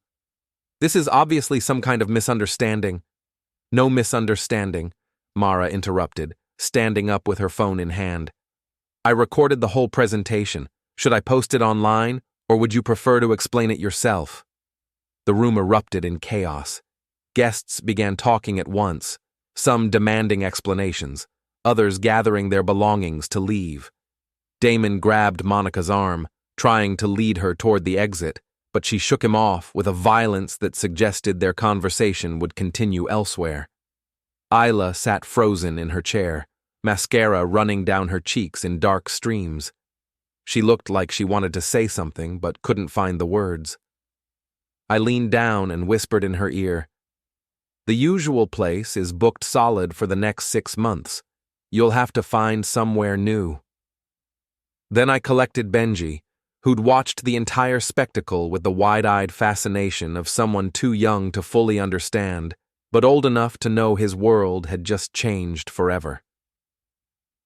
Speaker 1: "This is obviously some kind of misunderstanding." "No misunderstanding," Mara interrupted, standing up with her phone in hand. "I recorded the whole presentation. Should I post it online, or would you prefer to explain it yourself?" The room erupted in chaos. Guests began talking at once, some demanding explanations, others gathering their belongings to leave. Damon grabbed Monica's arm, trying to lead her toward the exit, but she shook him off with a violence that suggested their conversation would continue elsewhere. Isla sat frozen in her chair, mascara running down her cheeks in dark streams. She looked like she wanted to say something but couldn't find the words. I leaned down and whispered in her ear, "The usual place is booked solid for the next 6 months. You'll have to find somewhere new." Then I collected Benji, who'd watched the entire spectacle with the wide-eyed fascination of someone too young to fully understand, but old enough to know his world had just changed forever.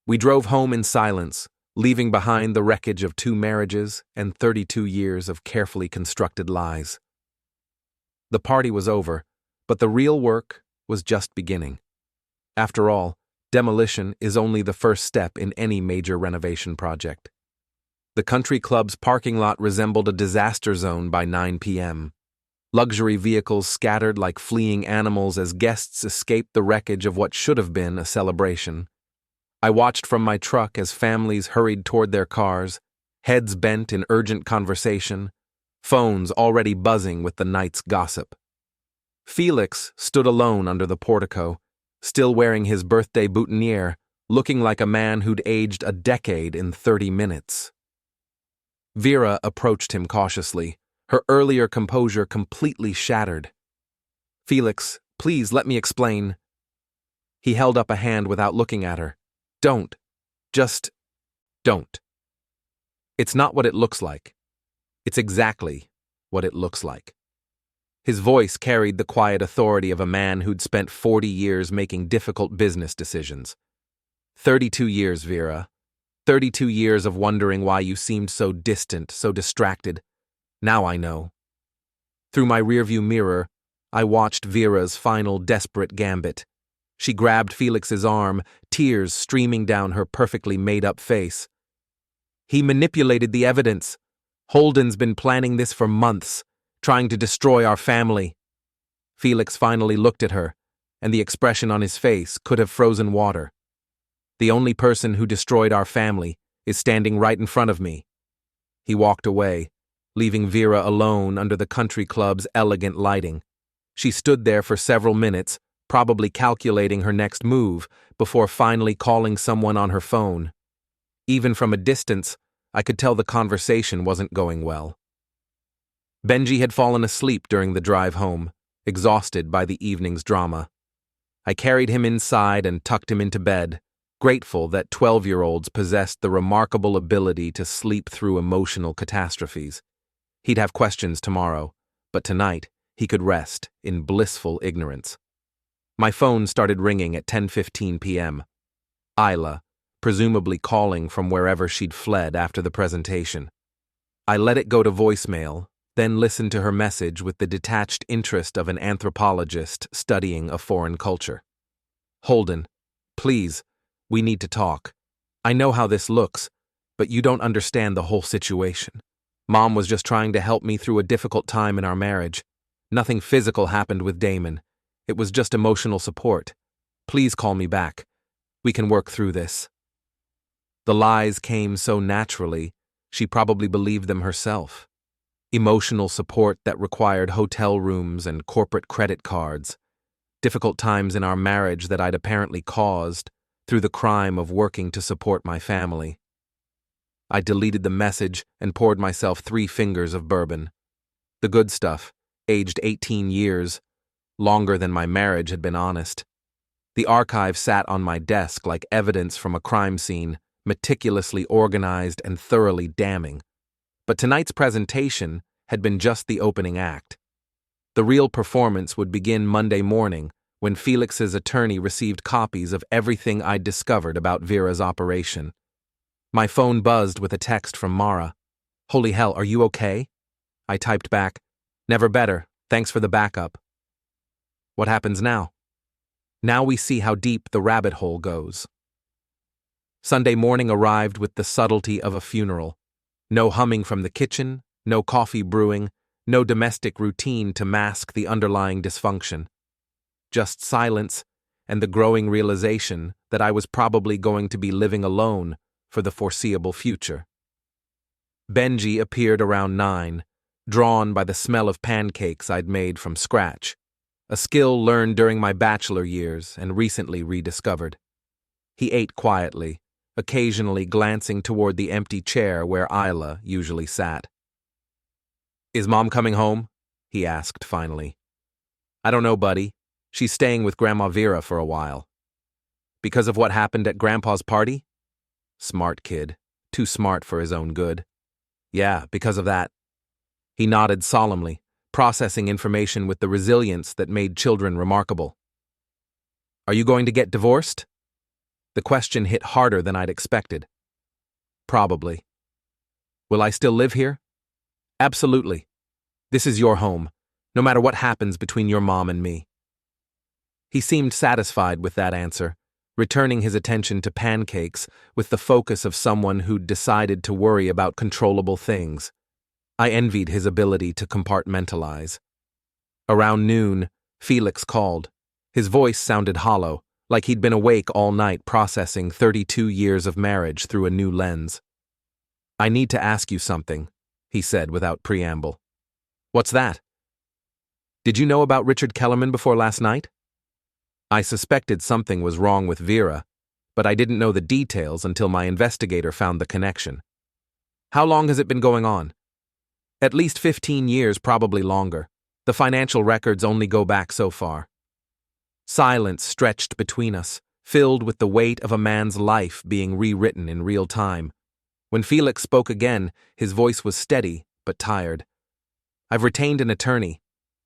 Speaker 1: We drove home in silence, leaving behind the wreckage of 2 marriages and 32 years of carefully constructed lies. The party was over, but the real work was just beginning. After all, demolition is only the first step in any major renovation project. The country club's parking lot resembled a disaster zone by 9 p.m. Luxury vehicles scattered like fleeing animals as guests escaped the wreckage of what should have been a celebration. I watched from my truck as families hurried toward their cars, heads bent in urgent conversation, phones already buzzing with the night's gossip. Felix stood alone under the portico, still wearing his birthday boutonniere, looking like a man who'd aged a decade in 30 minutes. Vera approached him cautiously, her earlier composure completely shattered. "Felix, please let me explain." He held up a hand without looking at her. "Don't. Just don't. It's not what it looks like. It's exactly what it looks like." His voice carried the quiet authority of a man who'd spent 40 years making difficult business decisions. 32 years, Vera. 32 years of wondering why you seemed so distant, so distracted. Now I know. Through my rearview mirror, I watched Vera's final desperate gambit. She grabbed Felix's arm, tears streaming down her perfectly made-up face. "He manipulated the evidence. Holden's been planning this for months, trying to destroy our family." Felix finally looked at her, and the expression on his face could have frozen water. The only person who destroyed our family is standing right in front of me. He walked away, leaving Vera alone under the country club's elegant lighting. She stood there for several minutes, probably calculating her next move, before finally calling someone on her phone. Even from a distance, I could tell the conversation wasn't going well. Benji had fallen asleep during the drive home, exhausted by the evening's drama. I carried him inside and tucked him into bed, grateful that 12-year-olds possessed the remarkable ability to sleep through emotional catastrophes. He'd have questions tomorrow, but tonight he could rest in blissful ignorance. My phone started ringing at 10:15 p.m. Isla, presumably calling from wherever she'd fled after the presentation. I let it go to voicemail, then listened to her message with the detached interest of an anthropologist studying a foreign culture. "Holden, please, we need to talk. I know how this looks, but you don't understand the whole situation. Mom was just trying to help me through a difficult time in our marriage. Nothing physical happened with Damon. It was just emotional support. Please call me back. We can work through this." The lies came so naturally, she probably believed them herself. Emotional support that required hotel rooms and corporate credit cards. Difficult times in our marriage that I'd apparently caused through the crime of working to support my family. I deleted the message and poured myself 3 fingers of bourbon. The good stuff, aged 18 years, longer than my marriage had been honest. The archive sat on my desk like evidence from a crime scene, meticulously organized and thoroughly damning. But tonight's presentation had been just the opening act. The real performance would begin Monday morning when Felix's attorney received copies of everything I'd discovered about Vera's operation. My phone buzzed with a text from Mara. "Holy hell, are you okay?" I typed back, "Never better, thanks for the backup." What happens now? Now we see how deep the rabbit hole goes. Sunday morning arrived with the subtlety of a funeral. No humming from the kitchen, no coffee brewing, no domestic routine to mask the underlying dysfunction. Just silence and the growing realization that I was probably going to be living alone for the foreseeable future. Benji appeared around 9, drawn by the smell of pancakes I'd made from scratch, a skill learned during my bachelor years and recently rediscovered. He ate quietly, occasionally glancing toward the empty chair where Isla usually sat. "Is Mom coming home?" he asked finally. "I don't know, buddy. She's staying with Grandma Vera for a while." "Because of what happened at Grandpa's party?" Smart kid, too smart for his own good. "Yeah, because of that." He nodded solemnly, processing information with the resilience that made children remarkable. "Are you going to get divorced?" The question hit harder than I'd expected. "Probably." "Will I still live here?" "Absolutely. This is your home, no matter what happens between your mom and me." He seemed satisfied with that answer, returning his attention to pancakes with the focus of someone who'd decided to worry about controllable things. I envied his ability to compartmentalize. Around noon, Felix called. His voice sounded hollow, like he'd been awake all night processing 32 years of marriage through a new lens. "I need to ask you something," he said without preamble. "What's that?" "Did you know about Richard Kellerman before last night?" I suspected something was wrong with Vera, but I didn't know the details until my investigator found the connection. "How long has it been going on?" "At least 15 years, probably longer. The financial records only go back so far." Silence stretched between us, filled with the weight of a man's life being rewritten in real time. When Felix spoke again, his voice was steady but tired. "I've retained an attorney,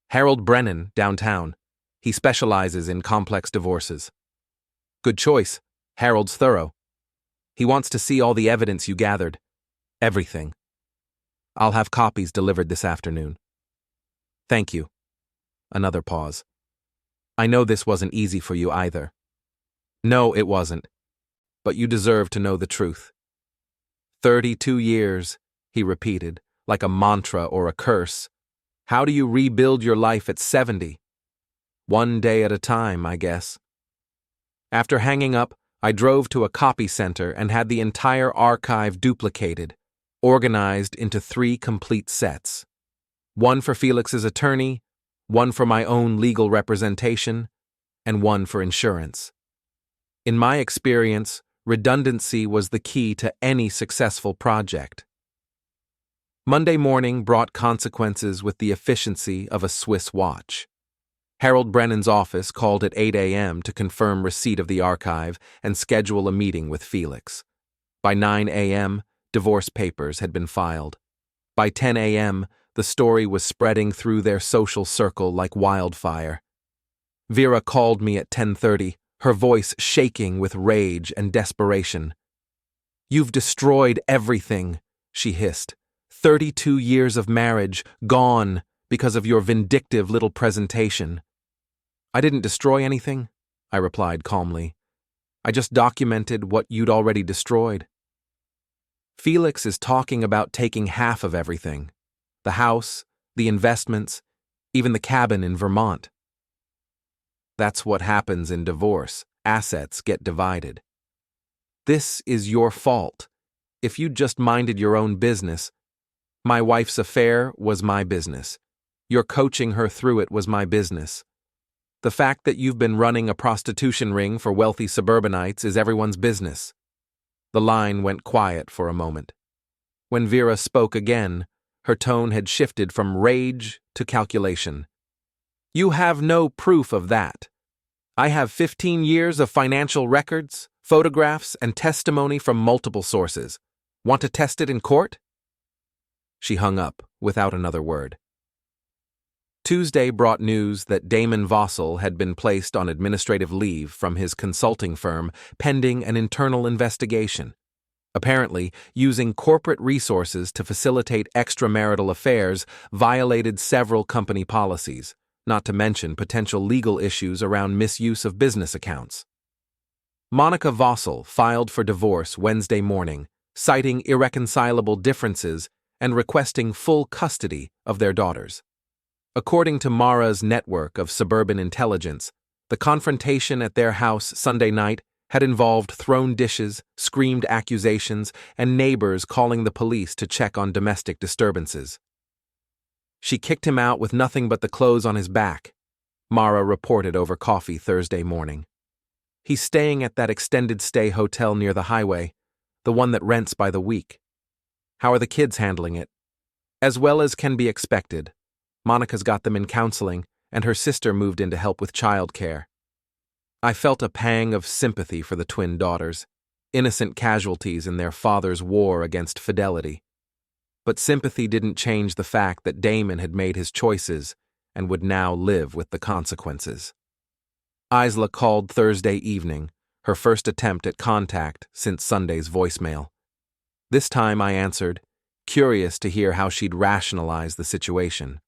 Speaker 1: Harold Brennan, downtown. He specializes in complex divorces." "Good choice. Harold's thorough. He wants to see all the evidence you gathered. Everything. I'll have copies delivered this afternoon." "Thank you." Another pause. "I know this wasn't easy for you either." "No, it wasn't. But you deserve to know the truth." 32 years, he repeated, like a mantra or a curse. "How do you rebuild your life at 70? One day at a time, I guess. After hanging up, I drove to a copy center and had the entire archive duplicated, organized into 3 complete sets. One for Felix's attorney, one for my own legal representation, and one for insurance. In my experience, redundancy was the key to any successful project. Monday morning brought consequences with the efficiency of a Swiss watch. Harold Brennan's office called at 8 a.m. to confirm receipt of the archive and schedule a meeting with Felix. By 9 a.m., divorce papers had been filed. By 10 a.m., the story was spreading through their social circle like wildfire. Vera called me at 10:30, her voice shaking with rage and desperation. "You've destroyed everything," she hissed. 32 years of marriage, gone because of your vindictive little presentation. "I didn't destroy anything," I replied calmly. "I just documented what you'd already destroyed." "Felix is talking about taking half of everything. The house, the investments, even the cabin in Vermont." "That's what happens in divorce. Assets get divided." "This is your fault. If you'd just minded your own business. My wife's affair was my business. Your coaching her through it was my business. The fact that you've been running a prostitution ring for wealthy suburbanites is everyone's business." The line went quiet for a moment. When Vera spoke again, her tone had shifted from rage to calculation. "You have no proof of that. I have 15 years of financial records, photographs, and testimony from multiple sources. Want to test it in court?" She hung up without another word. Tuesday brought news that Damon Vossel had been placed on administrative leave from his consulting firm pending an internal investigation. Apparently, using corporate resources to facilitate extramarital affairs violated several company policies, not to mention potential legal issues around misuse of business accounts. Monica Vossel filed for divorce Wednesday morning, citing irreconcilable differences and requesting full custody of their daughters. According to Mara's network of suburban intelligence, the confrontation at their house Sunday night had involved thrown dishes, screamed accusations, and neighbors calling the police to check on domestic disturbances. "She kicked him out with nothing but the clothes on his back," Mara reported over coffee Thursday morning. "He's staying at that extended stay hotel near the highway, the one that rents by the week. How are the kids handling it?" "As well as can be expected. Monica's got them in counseling, and her sister moved in to help with childcare." I felt a pang of sympathy for the twin daughters, innocent casualties in their father's war against fidelity. But sympathy didn't change the fact that Damon had made his choices and would now live with the consequences. Isla called Thursday evening, her first attempt at contact since Sunday's voicemail. This time I answered, curious to hear how she'd rationalize the situation.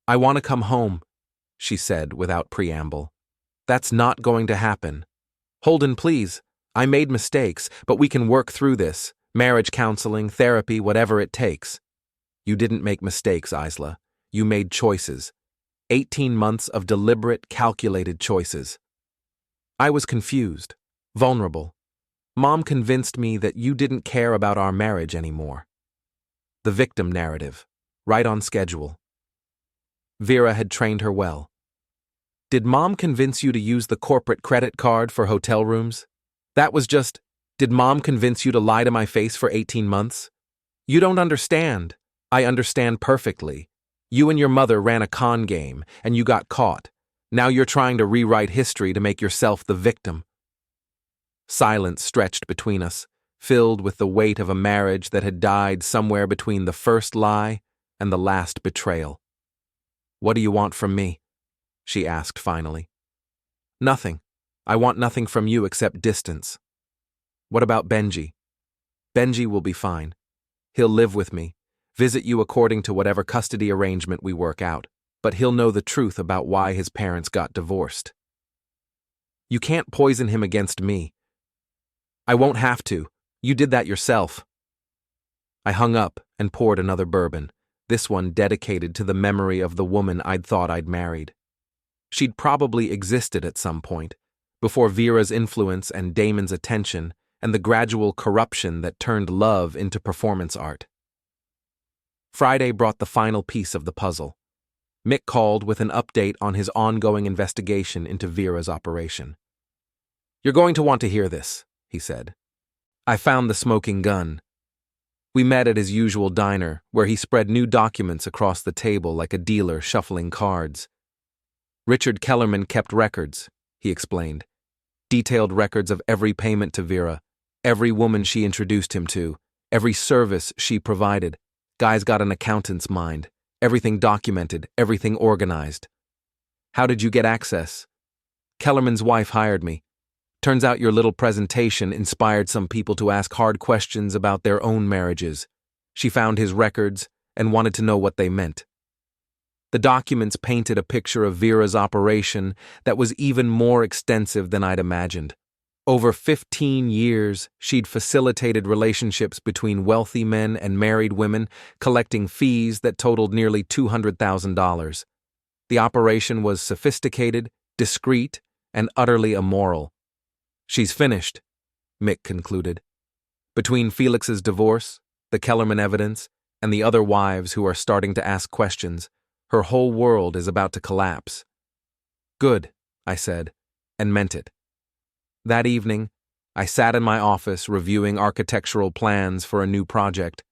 Speaker 1: "I want to come home," she said without preamble. "That's not going to happen. Holden, please. I made mistakes, but we can work through this. Marriage counseling, therapy, whatever it takes." "You didn't make mistakes, Isla. You made choices. 18 months of deliberate, calculated choices." I was confused, vulnerable. Mom convinced me that you didn't care about our marriage anymore. The victim narrative, right on schedule. Vera had trained her well. "Did Mom convince you to use the corporate credit card for hotel rooms? That was just, did Mom convince you to lie to my face for 18 months? You don't understand. I understand perfectly. You and your mother ran a con game, and you got caught. Now you're trying to rewrite history to make yourself the victim." Silence stretched between us, filled with the weight of a marriage that had died somewhere between the first lie and the last betrayal. "What do you want from me?" she asked finally. "Nothing. I want nothing from you except distance." "What about Benji?" "Benji will be fine. He'll live with me, visit you according to whatever custody arrangement we work out, but he'll know the truth about why his parents got divorced." "You can't poison him against me." "I won't have to. You did that yourself." I hung up and poured another bourbon, this one dedicated to the memory of the woman I'd thought I'd married. She'd probably existed at some point, before Vera's influence and Damon's attention and the gradual corruption that turned love into performance art. Friday brought the final piece of the puzzle. Mick called with an update on his ongoing investigation into Vera's operation. "You're going to want to hear this," he said. "I found the smoking gun." We met at his usual diner, where he spread new documents across the table like a dealer shuffling cards. Richard Kellerman kept records, he explained. Detailed records of every payment to Vera, every woman she introduced him to, every service she provided. Guy's got an accountant's mind. Everything documented, everything organized. "How did you get access?" "Kellerman's wife hired me. Turns out your little presentation inspired some people to ask hard questions about their own marriages. She found his records and wanted to know what they meant." The documents painted a picture of Vera's operation that was even more extensive than I'd imagined. Over 15 years, she'd facilitated relationships between wealthy men and married women, collecting fees that totaled nearly $200,000. The operation was sophisticated, discreet, and utterly immoral. "She's finished," Mick concluded. "Between Felix's divorce, the Kellerman evidence, and the other wives who are starting to ask questions, her whole world is about to collapse." "Good," I said, and meant it. That evening, I sat in my office reviewing architectural plans for a new project,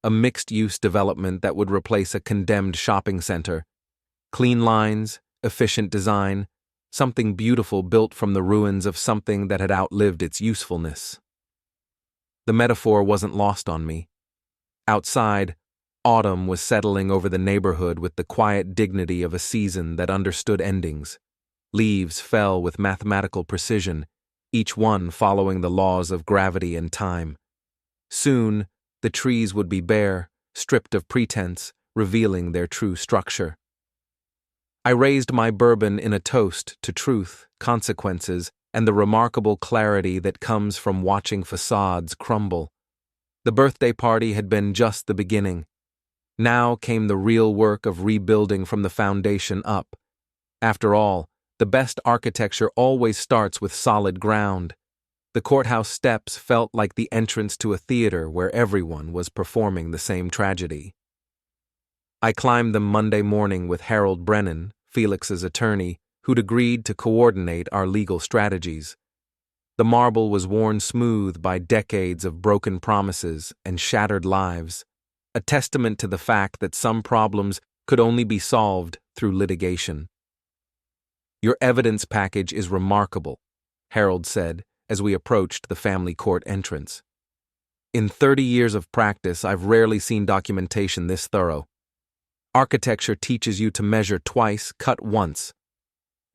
Speaker 1: a mixed-use development that would replace a condemned shopping center. Clean lines, efficient design, something beautiful built from the ruins of something that had outlived its usefulness. The metaphor wasn't lost on me. Outside, autumn was settling over the neighborhood with the quiet dignity of a season that understood endings. Leaves fell with mathematical precision, each one following the laws of gravity and time. Soon, the trees would be bare, stripped of pretense, revealing their true structure. I raised my bourbon in a toast to truth, consequences, and the remarkable clarity that comes from watching facades crumble. The birthday party had been just the beginning. Now came the real work of rebuilding from the foundation up. After all, the best architecture always starts with solid ground. The courthouse steps felt like the entrance to a theater where everyone was performing the same tragedy. I climbed them Monday morning with Harold Brennan, Felix's attorney, who'd agreed to coordinate our legal strategies. The marble was worn smooth by decades of broken promises and shattered lives, a testament to the fact that some problems could only be solved through litigation. "Your evidence package is remarkable," Harold said as we approached the family court entrance. "In 30 years of practice, I've rarely seen documentation this thorough. Architecture teaches you to measure twice, cut once.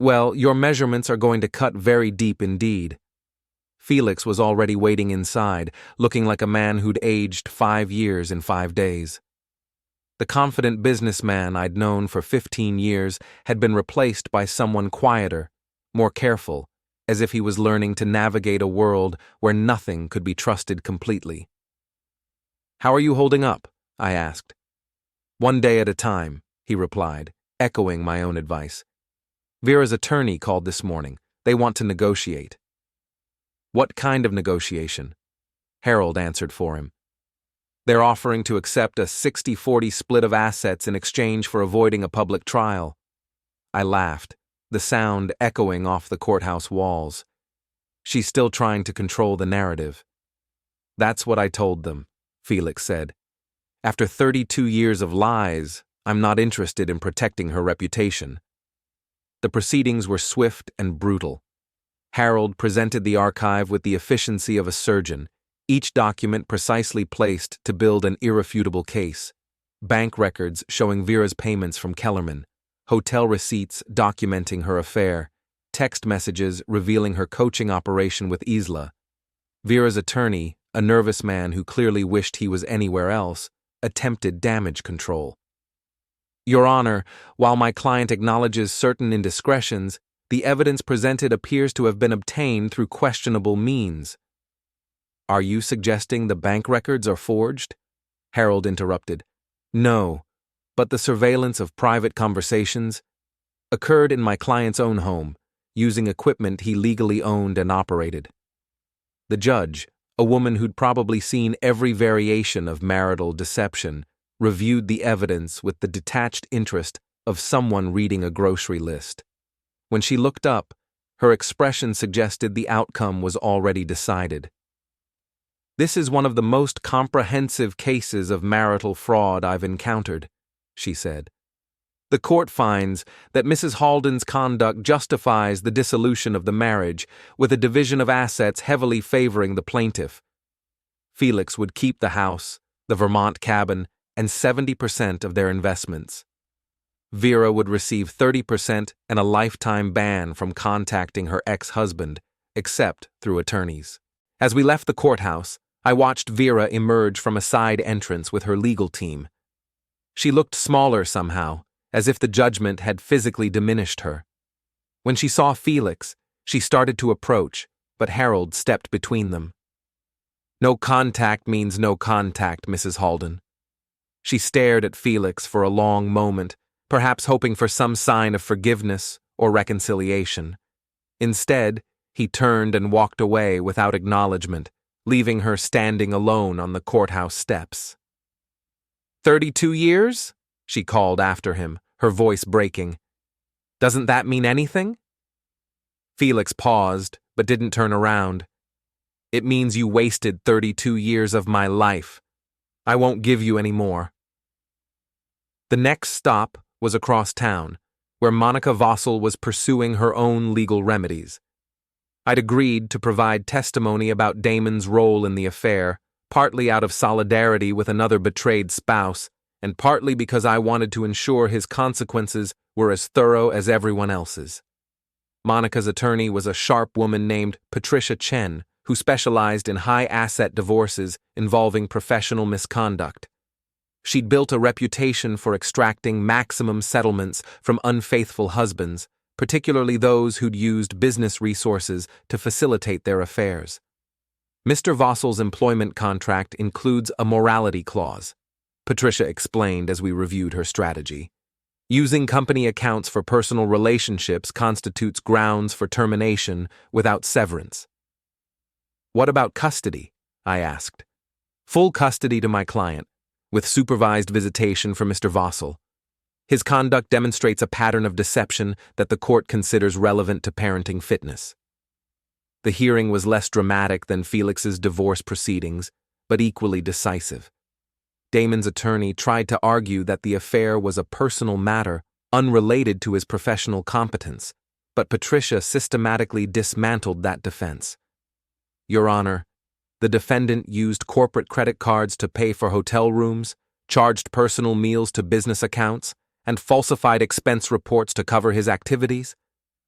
Speaker 1: Well, your measurements are going to cut very deep indeed." Felix was already waiting inside, looking like a man who'd aged 5 years in 5 days. The confident businessman I'd known for 15 years had been replaced by someone quieter, more careful, as if he was learning to navigate a world where nothing could be trusted completely. "How are you holding up?" I asked. "One day at a time," he replied, echoing my own advice. "Vera's attorney called this morning. They want to negotiate." "What kind of negotiation?" Harold answered for him. "They're offering to accept a 60-40 split of assets in exchange for avoiding a public trial." I laughed, the sound echoing off the courthouse walls. "She's still trying to control the narrative." "That's what I told them," Felix said. "After 32 years of lies, I'm not interested in protecting her reputation." The proceedings were swift and brutal. Harold presented the archive with the efficiency of a surgeon, each document precisely placed to build an irrefutable case. Bank records showing Vera's payments from Kellerman, hotel receipts documenting her affair, text messages revealing her coaching operation with Isla. Vera's attorney, a nervous man who clearly wished he was anywhere else, attempted damage control. "Your Honor, while my client acknowledges certain indiscretions, the evidence presented appears to have been obtained through questionable means." "Are you suggesting the bank records are forged?" Harold interrupted. "No, but the surveillance of private conversations." occurred in my client's own home, using equipment he legally owned and operated. The judge, a woman who'd probably seen every variation of marital deception, reviewed the evidence with the detached interest of someone reading a grocery list. When she looked up, her expression suggested the outcome was already decided. "This is one of the most comprehensive cases of marital fraud I've encountered," she said. "The court finds that Mrs. Halden's conduct justifies the dissolution of the marriage, with a division of assets heavily favoring the plaintiff. Felix would keep the house, the Vermont cabin, and 70% of their investments. Vera would receive 30% and a lifetime ban from contacting her ex-husband, except through attorneys." As we left the courthouse, I watched Vera emerge from a side entrance with her legal team. She looked smaller somehow, as if the judgment had physically diminished her. When she saw Felix, she started to approach, but Harold stepped between them. "No contact means no contact, Mrs. Halden." She stared at Felix for a long moment, perhaps hoping for some sign of forgiveness or reconciliation. Instead, he turned and walked away without acknowledgement, leaving her standing alone on the courthouse steps. 32 years? She called after him, her voice breaking. "Doesn't that mean anything?" Felix paused, but didn't turn around. "It means you wasted 32 years of my life. I won't give you any more." The next stop was across town, where Monica Vossel was pursuing her own legal remedies. I'd agreed to provide testimony about Damon's role in the affair, partly out of solidarity with another betrayed spouse, and partly because I wanted to ensure his consequences were as thorough as everyone else's. Monica's attorney was a sharp woman named Patricia Chen, who specialized in high-asset divorces involving professional misconduct. She'd built a reputation for extracting maximum settlements from unfaithful husbands, particularly those who'd used business resources to facilitate their affairs. Mr. Vossel's employment contract includes a morality clause, Patricia explained as we reviewed her strategy. Using company accounts for personal relationships constitutes grounds for termination without severance. "What about custody?" I asked. "Full custody to my client, with supervised visitation for Mr. Vossel. His conduct demonstrates a pattern of deception that the court considers relevant to parenting fitness." The hearing was less dramatic than Felix's divorce proceedings, but equally decisive. Damon's attorney tried to argue that the affair was a personal matter unrelated to his professional competence, but Patricia systematically dismantled that defense. "Your Honor, the defendant used corporate credit cards to pay for hotel rooms, charged personal meals to business accounts, and falsified expense reports to cover his activities.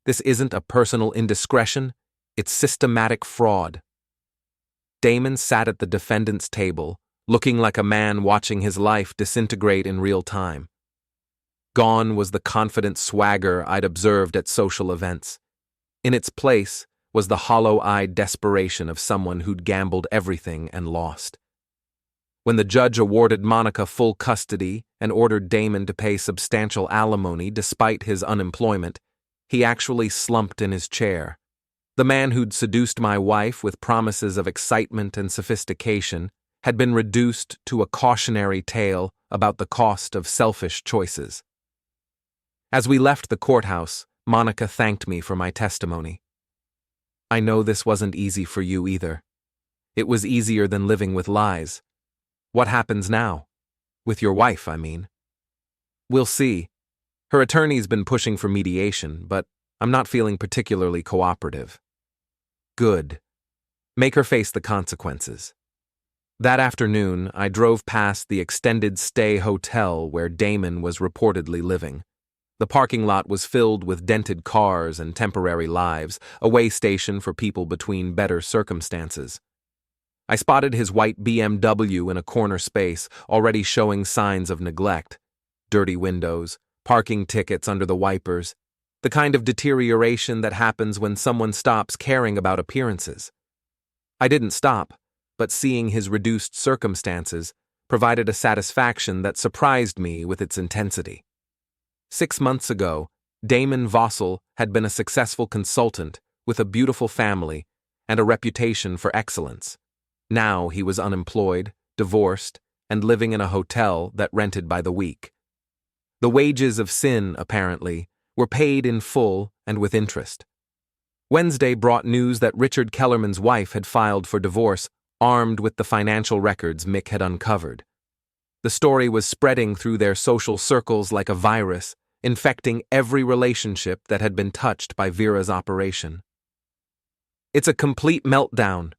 Speaker 1: This isn't a personal indiscretion, it's systematic fraud." Damon sat at the defendant's table, looking like a man watching his life disintegrate in real time. Gone was the confident swagger I'd observed at social events. In its place was the hollow-eyed desperation of someone who'd gambled everything and lost. When the judge awarded Monica full custody and ordered Damon to pay substantial alimony despite his unemployment, he actually slumped in his chair. The man who'd seduced my wife with promises of excitement and sophistication had been reduced to a cautionary tale about the cost of selfish choices. As we left the courthouse, Monica thanked me for my testimony. "I know this wasn't easy for you either. It was easier than living with lies. What happens now? With your wife, I mean." "We'll see. Her attorney's been pushing for mediation, but I'm not feeling particularly cooperative." "Good. Make her face the consequences." That afternoon, I drove past the extended stay hotel where Damon was reportedly living. The parking lot was filled with dented cars and temporary lives, a way station for people between better circumstances. I spotted his white BMW in a corner space, already showing signs of neglect. Dirty windows, parking tickets under the wipers, the kind of deterioration that happens when someone stops caring about appearances. I didn't stop, but seeing his reduced circumstances provided a satisfaction that surprised me with its intensity. 6 months ago, Damon Vossel had been a successful consultant with a beautiful family and a reputation for excellence. Now he was unemployed, divorced, and living in a hotel that rented by the week. The wages of sin, apparently, were paid in full and with interest. Wednesday brought news that Richard Kellerman's wife had filed for divorce, armed with the financial records Mick had uncovered. The story was spreading through their social circles like a virus, infecting every relationship that had been touched by Vera's operation. "It's a complete meltdown,"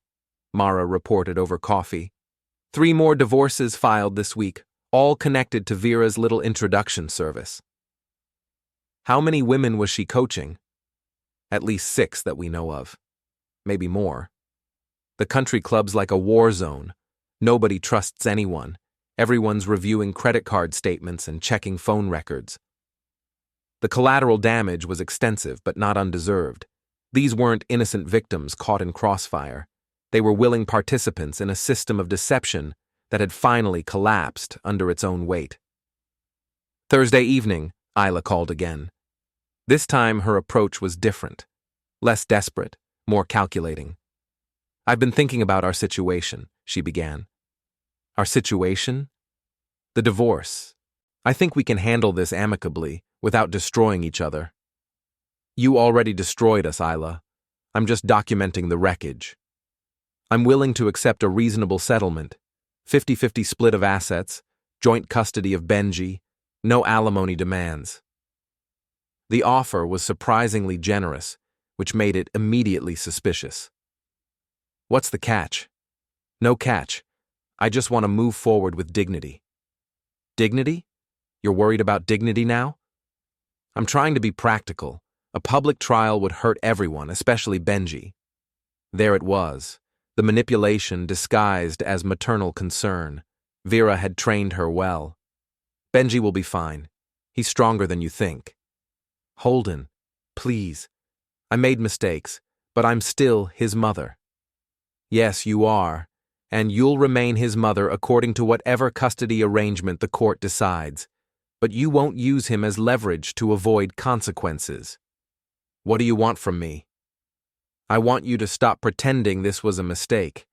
Speaker 1: Mara reported over coffee. 3 more divorces filed this week, all connected to Vera's little introduction service. How many women was she coaching? At least 6 that we know of. Maybe more. The country club's like a war zone. Nobody trusts anyone. Everyone's reviewing credit card statements and checking phone records. The collateral damage was extensive but not undeserved. These weren't innocent victims caught in crossfire. They were willing participants in a system of deception that had finally collapsed under its own weight. Thursday evening, Isla called again. This time her approach was different. Less desperate, more calculating. "I've been thinking about our situation," she began. "Our situation?" "The divorce. I think we can handle this amicably, without destroying each other." "You already destroyed us, Isla. I'm just documenting the wreckage. I'm willing to accept a reasonable settlement, 50-50 split of assets, joint custody of Benji, no alimony demands." The offer was surprisingly generous, which made it immediately suspicious. "What's the catch?" "No catch. I just want to move forward with dignity." "Dignity? You're worried about dignity now?" "I'm trying to be practical. A public trial would hurt everyone, especially Benji." There it was, the manipulation disguised as maternal concern. Vera had trained her well. "Benji will be fine. He's stronger than you think." "Holden, please. I made mistakes, but I'm still his mother." "Yes, you are, and you'll remain his mother according to whatever custody arrangement the court decides, but you won't use him as leverage to avoid consequences." "What do you want from me?" "I want you to stop pretending this was a mistake.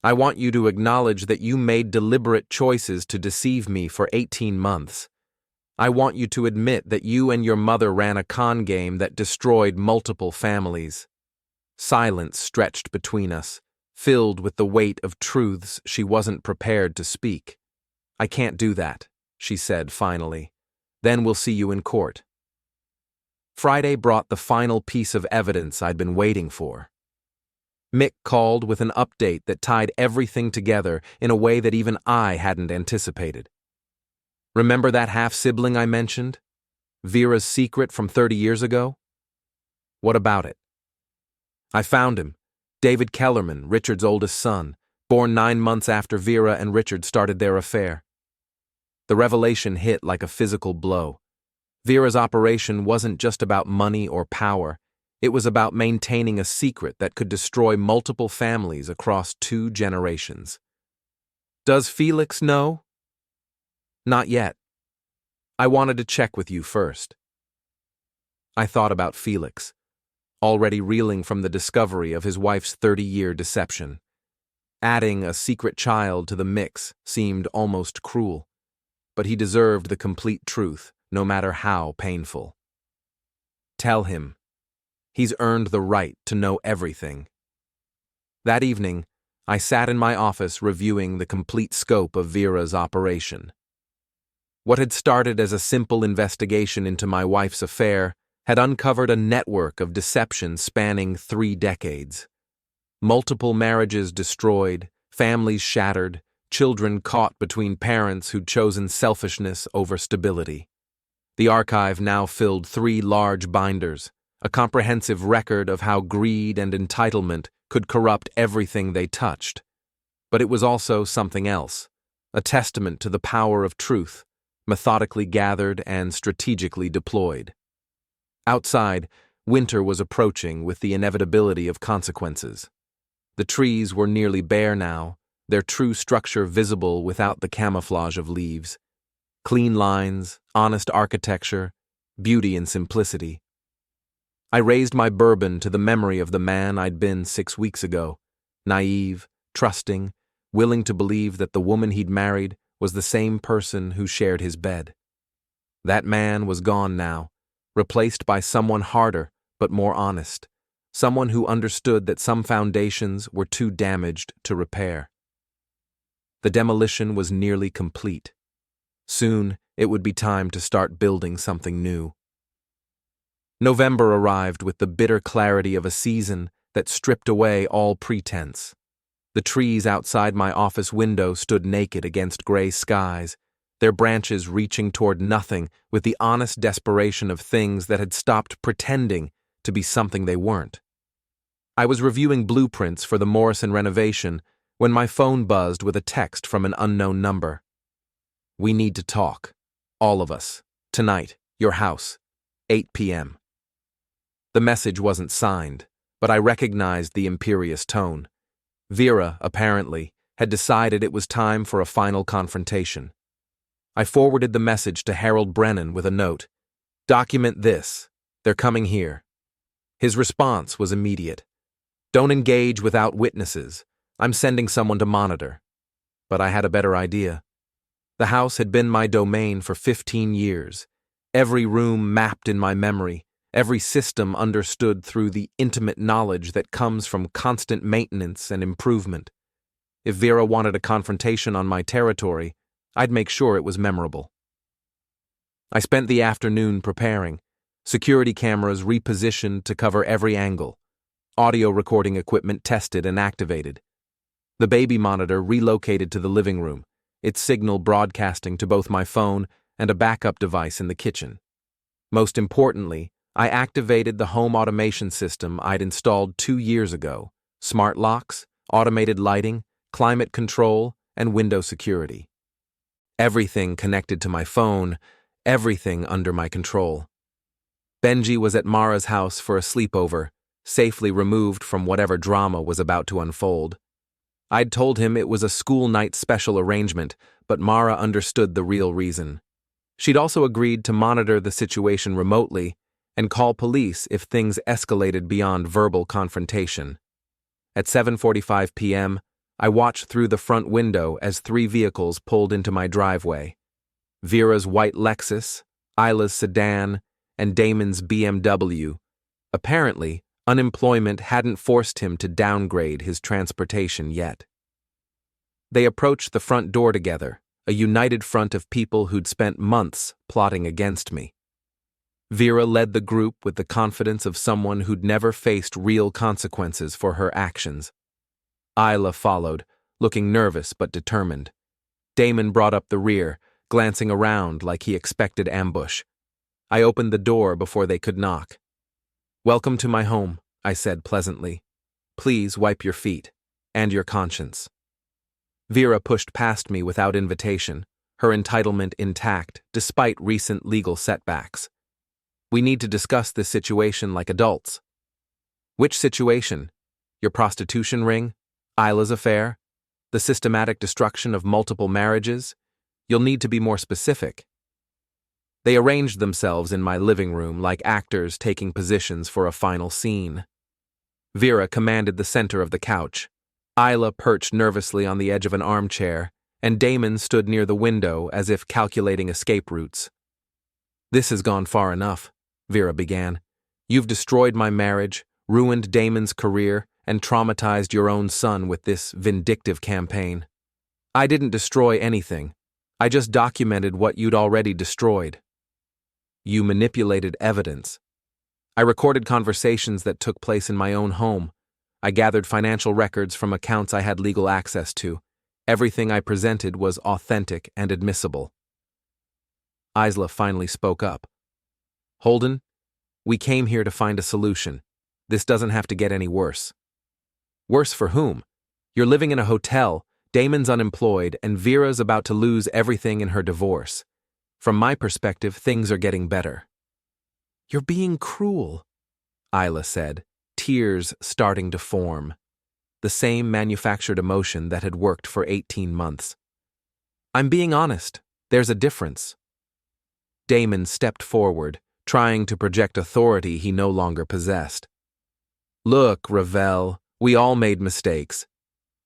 Speaker 1: I want you to acknowledge that you made deliberate choices to deceive me for 18 months. I want you to admit that you and your mother ran a con game that destroyed multiple families." Silence stretched between us, filled with the weight of truths she wasn't prepared to speak. "I can't do that," she said finally. "Then we'll see you in court." Friday brought the final piece of evidence I'd been waiting for. Mick called with an update that tied everything together in a way that even I hadn't anticipated. "Remember that half-sibling I mentioned? Vera's secret from 30 years ago? What about it?" "I found him. David Kellerman, Richard's oldest son, born 9 months after Vera and Richard started their affair." The revelation hit like a physical blow. Vera's operation wasn't just about money or power. It was about maintaining a secret that could destroy multiple families across 2 generations. "Does Felix know?" "Not yet. I wanted to check with you first." I thought about Felix, already reeling from the discovery of his wife's 30-year deception. Adding a secret child to the mix seemed almost cruel, but he deserved the complete truth, no matter how painful. "Tell him. He's earned the right to know everything." That evening, I sat in my office reviewing the complete scope of Vera's operation. What had started as a simple investigation into my wife's affair had uncovered a network of deception spanning 3 decades. Multiple marriages destroyed, families shattered, children caught between parents who'd chosen selfishness over stability. The archive now filled 3 large binders, a comprehensive record of how greed and entitlement could corrupt everything they touched. But it was also something else, a testament to the power of truth, methodically gathered and strategically deployed. Outside, winter was approaching with the inevitability of consequences. The trees were nearly bare now, their true structure visible without the camouflage of leaves. Clean lines, honest architecture, beauty in simplicity. I raised my bourbon to the memory of the man I'd been 6 weeks ago, naive, trusting, willing to believe that the woman he'd married was the same person who shared his bed. That man was gone now, replaced by someone harder but more honest, someone who understood that some foundations were too damaged to repair. The demolition was nearly complete. Soon, it would be time to start building something new. November arrived with the bitter clarity of a season that stripped away all pretense. The trees outside my office window stood naked against gray skies, their branches reaching toward nothing with the honest desperation of things that had stopped pretending to be something they weren't. I was reviewing blueprints for the Morrison renovation when my phone buzzed with a text from an unknown number. "We need to talk. All of us. Tonight. Your house. 8 p.m. The message wasn't signed, but I recognized the imperious tone. Vera, apparently, had decided it was time for a final confrontation. I forwarded the message to Harold Brennan with a note. "Document this. They're coming here." His response was immediate. "Don't engage without witnesses. I'm sending someone to monitor." But I had a better idea. The house had been my domain for 15 years. Every room mapped in my memory, every system understood through the intimate knowledge that comes from constant maintenance and improvement. If Vera wanted a confrontation on my territory, I'd make sure it was memorable. I spent the afternoon preparing, security cameras repositioned to cover every angle, audio recording equipment tested and activated. The baby monitor relocated to the living room, its signal broadcasting to both my phone and a backup device in the kitchen. Most importantly, I activated the home automation system I'd installed 2 years ago: smart locks, automated lighting, climate control, and window security. Everything connected to my phone, everything under my control. Benji was at Mara's house for a sleepover, safely removed from whatever drama was about to unfold. I'd told him it was a school night special arrangement, but Mara understood the real reason. She'd also agreed to monitor the situation remotely and call police if things escalated beyond verbal confrontation. At 7:45 p.m., I watched through the front window as 3 vehicles pulled into my driveway. Vera's white Lexus, Isla's sedan, and Damon's BMW. Apparently, unemployment hadn't forced him to downgrade his transportation yet. They approached the front door together, a united front of people who'd spent months plotting against me. Vera led the group with the confidence of someone who'd never faced real consequences for her actions. Isla followed, looking nervous but determined. Damon brought up the rear, glancing around like he expected ambush. I opened the door before they could knock. "Welcome to my home," I said pleasantly. "Please wipe your feet, and your conscience." Vera pushed past me without invitation, her entitlement intact despite recent legal setbacks. "We need to discuss this situation like adults." "Which situation? Your prostitution ring? Isla's affair? The systematic destruction of multiple marriages? You'll need to be more specific." They arranged themselves in my living room like actors taking positions for a final scene. Vera commanded the center of the couch. Isla perched nervously on the edge of an armchair, and Damon stood near the window as if calculating escape routes. "This has gone far enough," Vera began. "You've destroyed my marriage, ruined Damon's career, and traumatized your own son with this vindictive campaign. I didn't destroy anything. I just documented what you'd already destroyed. You manipulated evidence. I recorded conversations that took place in my own home. I gathered financial records from accounts I had legal access to. Everything I presented was authentic and admissible." Isla finally spoke up. "Holden, we came here to find a solution. This doesn't have to get any worse." "Worse for whom? You're living in a hotel, Damon's unemployed, and Vera's about to lose everything in her divorce. From my perspective, things are getting better." "You're being cruel," Isla said, tears starting to form. The same manufactured emotion that had worked for 18 months. "I'm being honest. There's a difference." Damon stepped forward, trying to project authority he no longer possessed. Look, Ravell, we all made mistakes.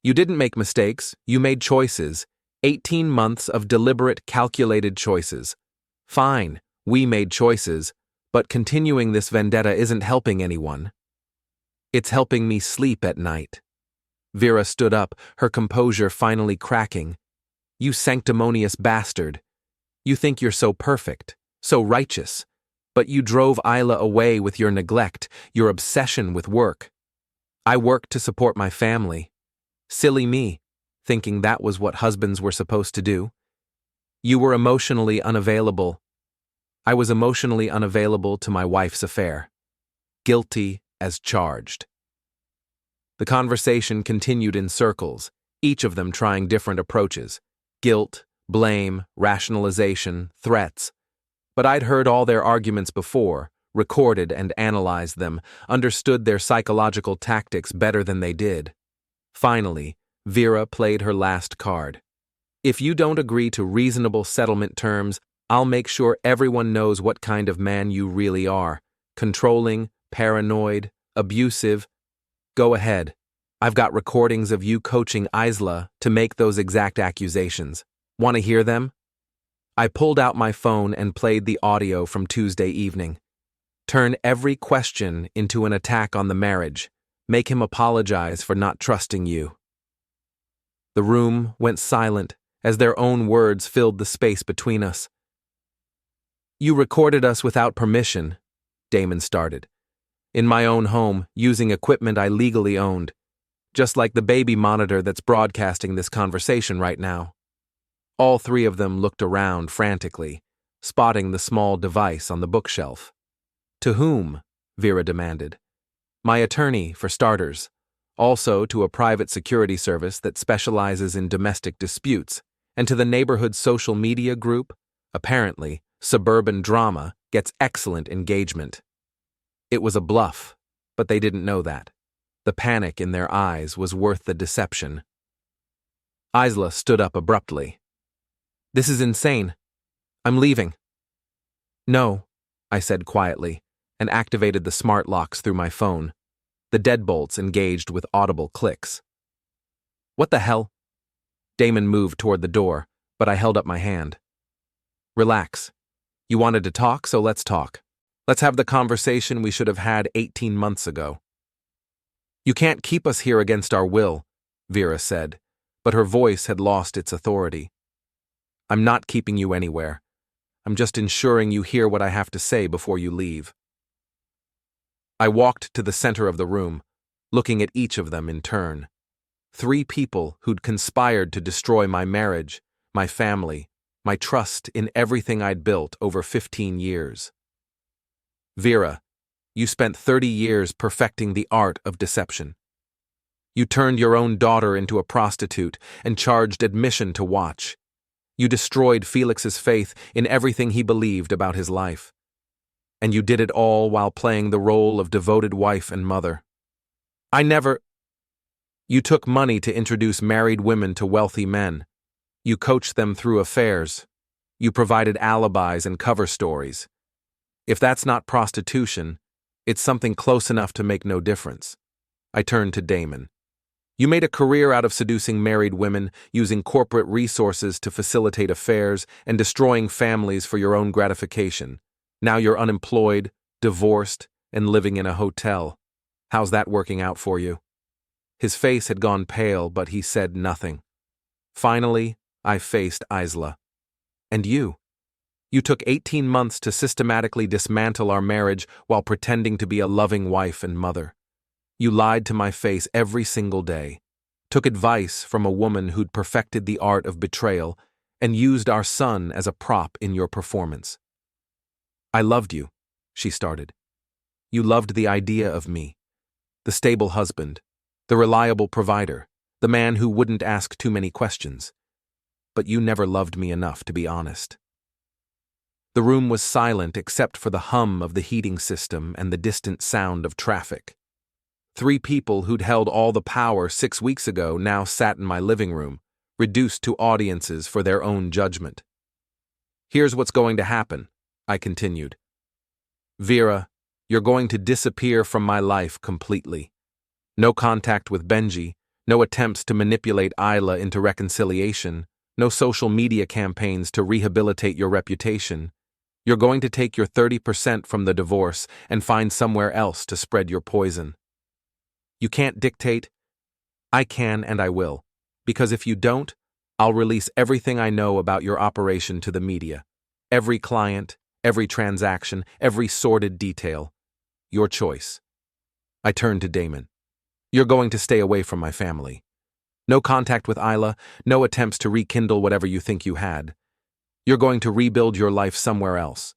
Speaker 1: You didn't make mistakes, you made choices. 18 months of deliberate, calculated choices. Fine, we made choices, but continuing this vendetta isn't helping anyone. It's helping me sleep at night. Vera stood up, her composure finally cracking. You sanctimonious bastard. You think you're so perfect, so righteous, but you drove Isla away with your neglect, your obsession with work. I worked to support my family. Silly me, thinking that was what husbands were supposed to do. You were emotionally unavailable. I was emotionally unavailable to my wife's affair. Guilty as charged. The conversation continued in circles, each of them trying different approaches. Guilt, blame, rationalization, threats. But I'd heard all their arguments before, recorded and analyzed them, understood their psychological tactics better than they did. Finally, Vera played her last card. If you don't agree to reasonable settlement terms, I'll make sure everyone knows what kind of man you really are. Controlling, paranoid, abusive. Go ahead. I've got recordings of you coaching Isla to make those exact accusations. Want to hear them? I pulled out my phone and played the audio from Tuesday evening. Turn every question into an attack on the marriage. Make him apologize for not trusting you. The room went silent as their own words filled the space between us. You recorded us without permission, Damon started. In my own home, using equipment I legally owned. Just like the baby monitor that's broadcasting this conversation right now. All three of them looked around frantically, spotting the small device on the bookshelf. To whom? Vera demanded. My attorney, for starters. Also to a private security service that specializes in domestic disputes, and to the neighborhood social media group. Apparently, Suburban Drama gets excellent engagement. It was a bluff, but they didn't know that. The panic in their eyes was worth the deception. Isla stood up abruptly. This is insane. I'm leaving. No, I said quietly, and activated the smart locks through my phone. The deadbolts engaged with audible clicks. What the hell? Damon moved toward the door, but I held up my hand. Relax. You wanted to talk, so let's talk. Let's have the conversation we should have had 18 months ago. You can't keep us here against our will, Vera said, but her voice had lost its authority. I'm not keeping you anywhere. I'm just ensuring you hear what I have to say before you leave. I walked to the center of the room, looking at each of them in turn. 3 people who'd conspired to destroy my marriage, my family, my trust in everything I'd built over 15 years. Vera, you spent 30 years perfecting the art of deception. You turned your own daughter into a prostitute and charged admission to watch. You destroyed Felix's faith in everything he believed about his life. And you did it all while playing the role of devoted wife and mother. You took money to introduce married women to wealthy men. You coached them through affairs. You provided alibis and cover stories. If that's not prostitution, it's something close enough to make no difference. I turned to Damon. You made a career out of seducing married women, using corporate resources to facilitate affairs, and destroying families for your own gratification. Now you're unemployed, divorced, and living in a hotel. How's that working out for you? His face had gone pale, but he said nothing. Finally, I faced Isla. And you? You took 18 months to systematically dismantle our marriage while pretending to be a loving wife and mother. You lied to my face every single day, took advice from a woman who'd perfected the art of betrayal, and used our son as a prop in your performance. I loved you, she started. You loved the idea of me, the stable husband, the reliable provider, the man who wouldn't ask too many questions. But you never loved me enough to be honest. The room was silent except for the hum of the heating system and the distant sound of traffic. 3 people who'd held all the power 6 weeks ago now sat in my living room, reduced to audiences for their own judgment. Here's what's going to happen, I continued. Vera, you're going to disappear from my life completely. No contact with Benji, no attempts to manipulate Isla into reconciliation, no social media campaigns to rehabilitate your reputation. You're going to take your 30% from the divorce and find somewhere else to spread your poison. You can't dictate. I can and I will. Because if you don't, I'll release everything I know about your operation to the media. Every client, every transaction, every sordid detail. Your choice. I turned to Damon. You're going to stay away from my family. No contact with Isla, no attempts to rekindle whatever you think you had. You're going to rebuild your life somewhere else,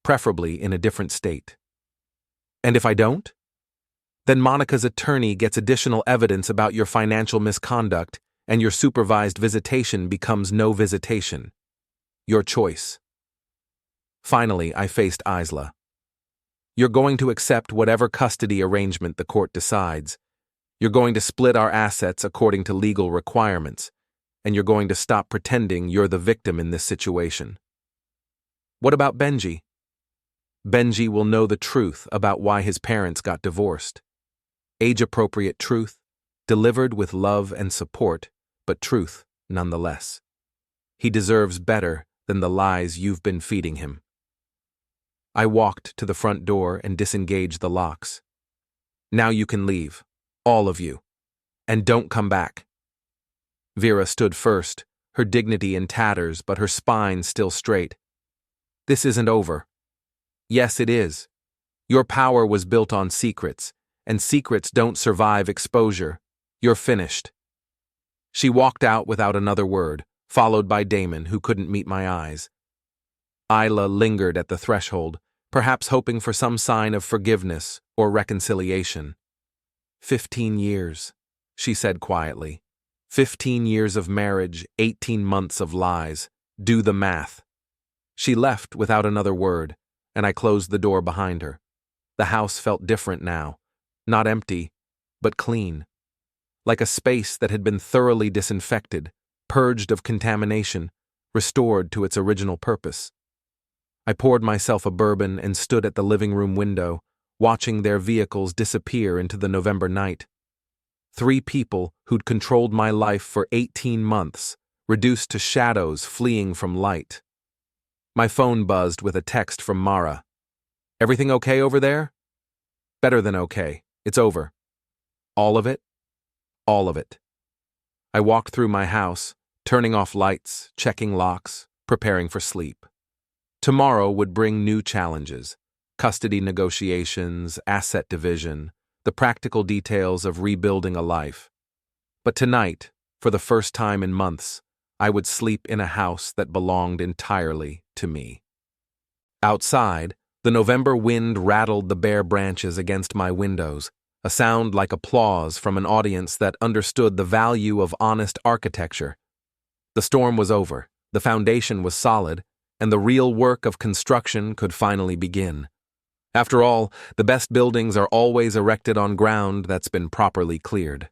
Speaker 1: preferably in a different state. And if I don't? Then Monica's attorney gets additional evidence about your financial misconduct, and your supervised visitation becomes no visitation. Your choice. Finally, I faced Isla. You're going to accept whatever custody arrangement the court decides. You're going to split our assets according to legal requirements, and you're going to stop pretending you're the victim in this situation. What about Benji? Benji will know the truth about why his parents got divorced. Age-appropriate truth, delivered with love and support, but truth nonetheless. He deserves better than the lies you've been feeding him. I walked to the front door and disengaged the locks. Now you can leave, all of you, and don't come back. Vera stood first, her dignity in tatters but her spine still straight. This isn't over. Yes, it is. Your power was built on secrets, and secrets don't survive exposure. You're finished. She walked out without another word, followed by Damon, who couldn't meet my eyes. Isla lingered at the threshold, perhaps hoping for some sign of forgiveness or reconciliation. 15 years, she said quietly. 15 years of marriage, 18 months of lies. Do the math. She left without another word, and I closed the door behind her. The house felt different now. Not empty, but clean. Like a space that had been thoroughly disinfected, purged of contamination, restored to its original purpose. I poured myself a bourbon and stood at the living room window, watching their vehicles disappear into the November night. 3 people who'd controlled my life for 18 months, reduced to shadows fleeing from light. My phone buzzed with a text from Mara. Everything okay over there? Better than okay. It's over. All of it? All of it. I walked through my house, turning off lights, checking locks, preparing for sleep. Tomorrow would bring new challenges. Custody negotiations, asset division, the practical details of rebuilding a life. But tonight, for the first time in months, I would sleep in a house that belonged entirely to me. Outside, the November wind rattled the bare branches against my windows, a sound like applause from an audience that understood the value of honest architecture. The storm was over, the foundation was solid, and the real work of construction could finally begin. After all, the best buildings are always erected on ground that's been properly cleared.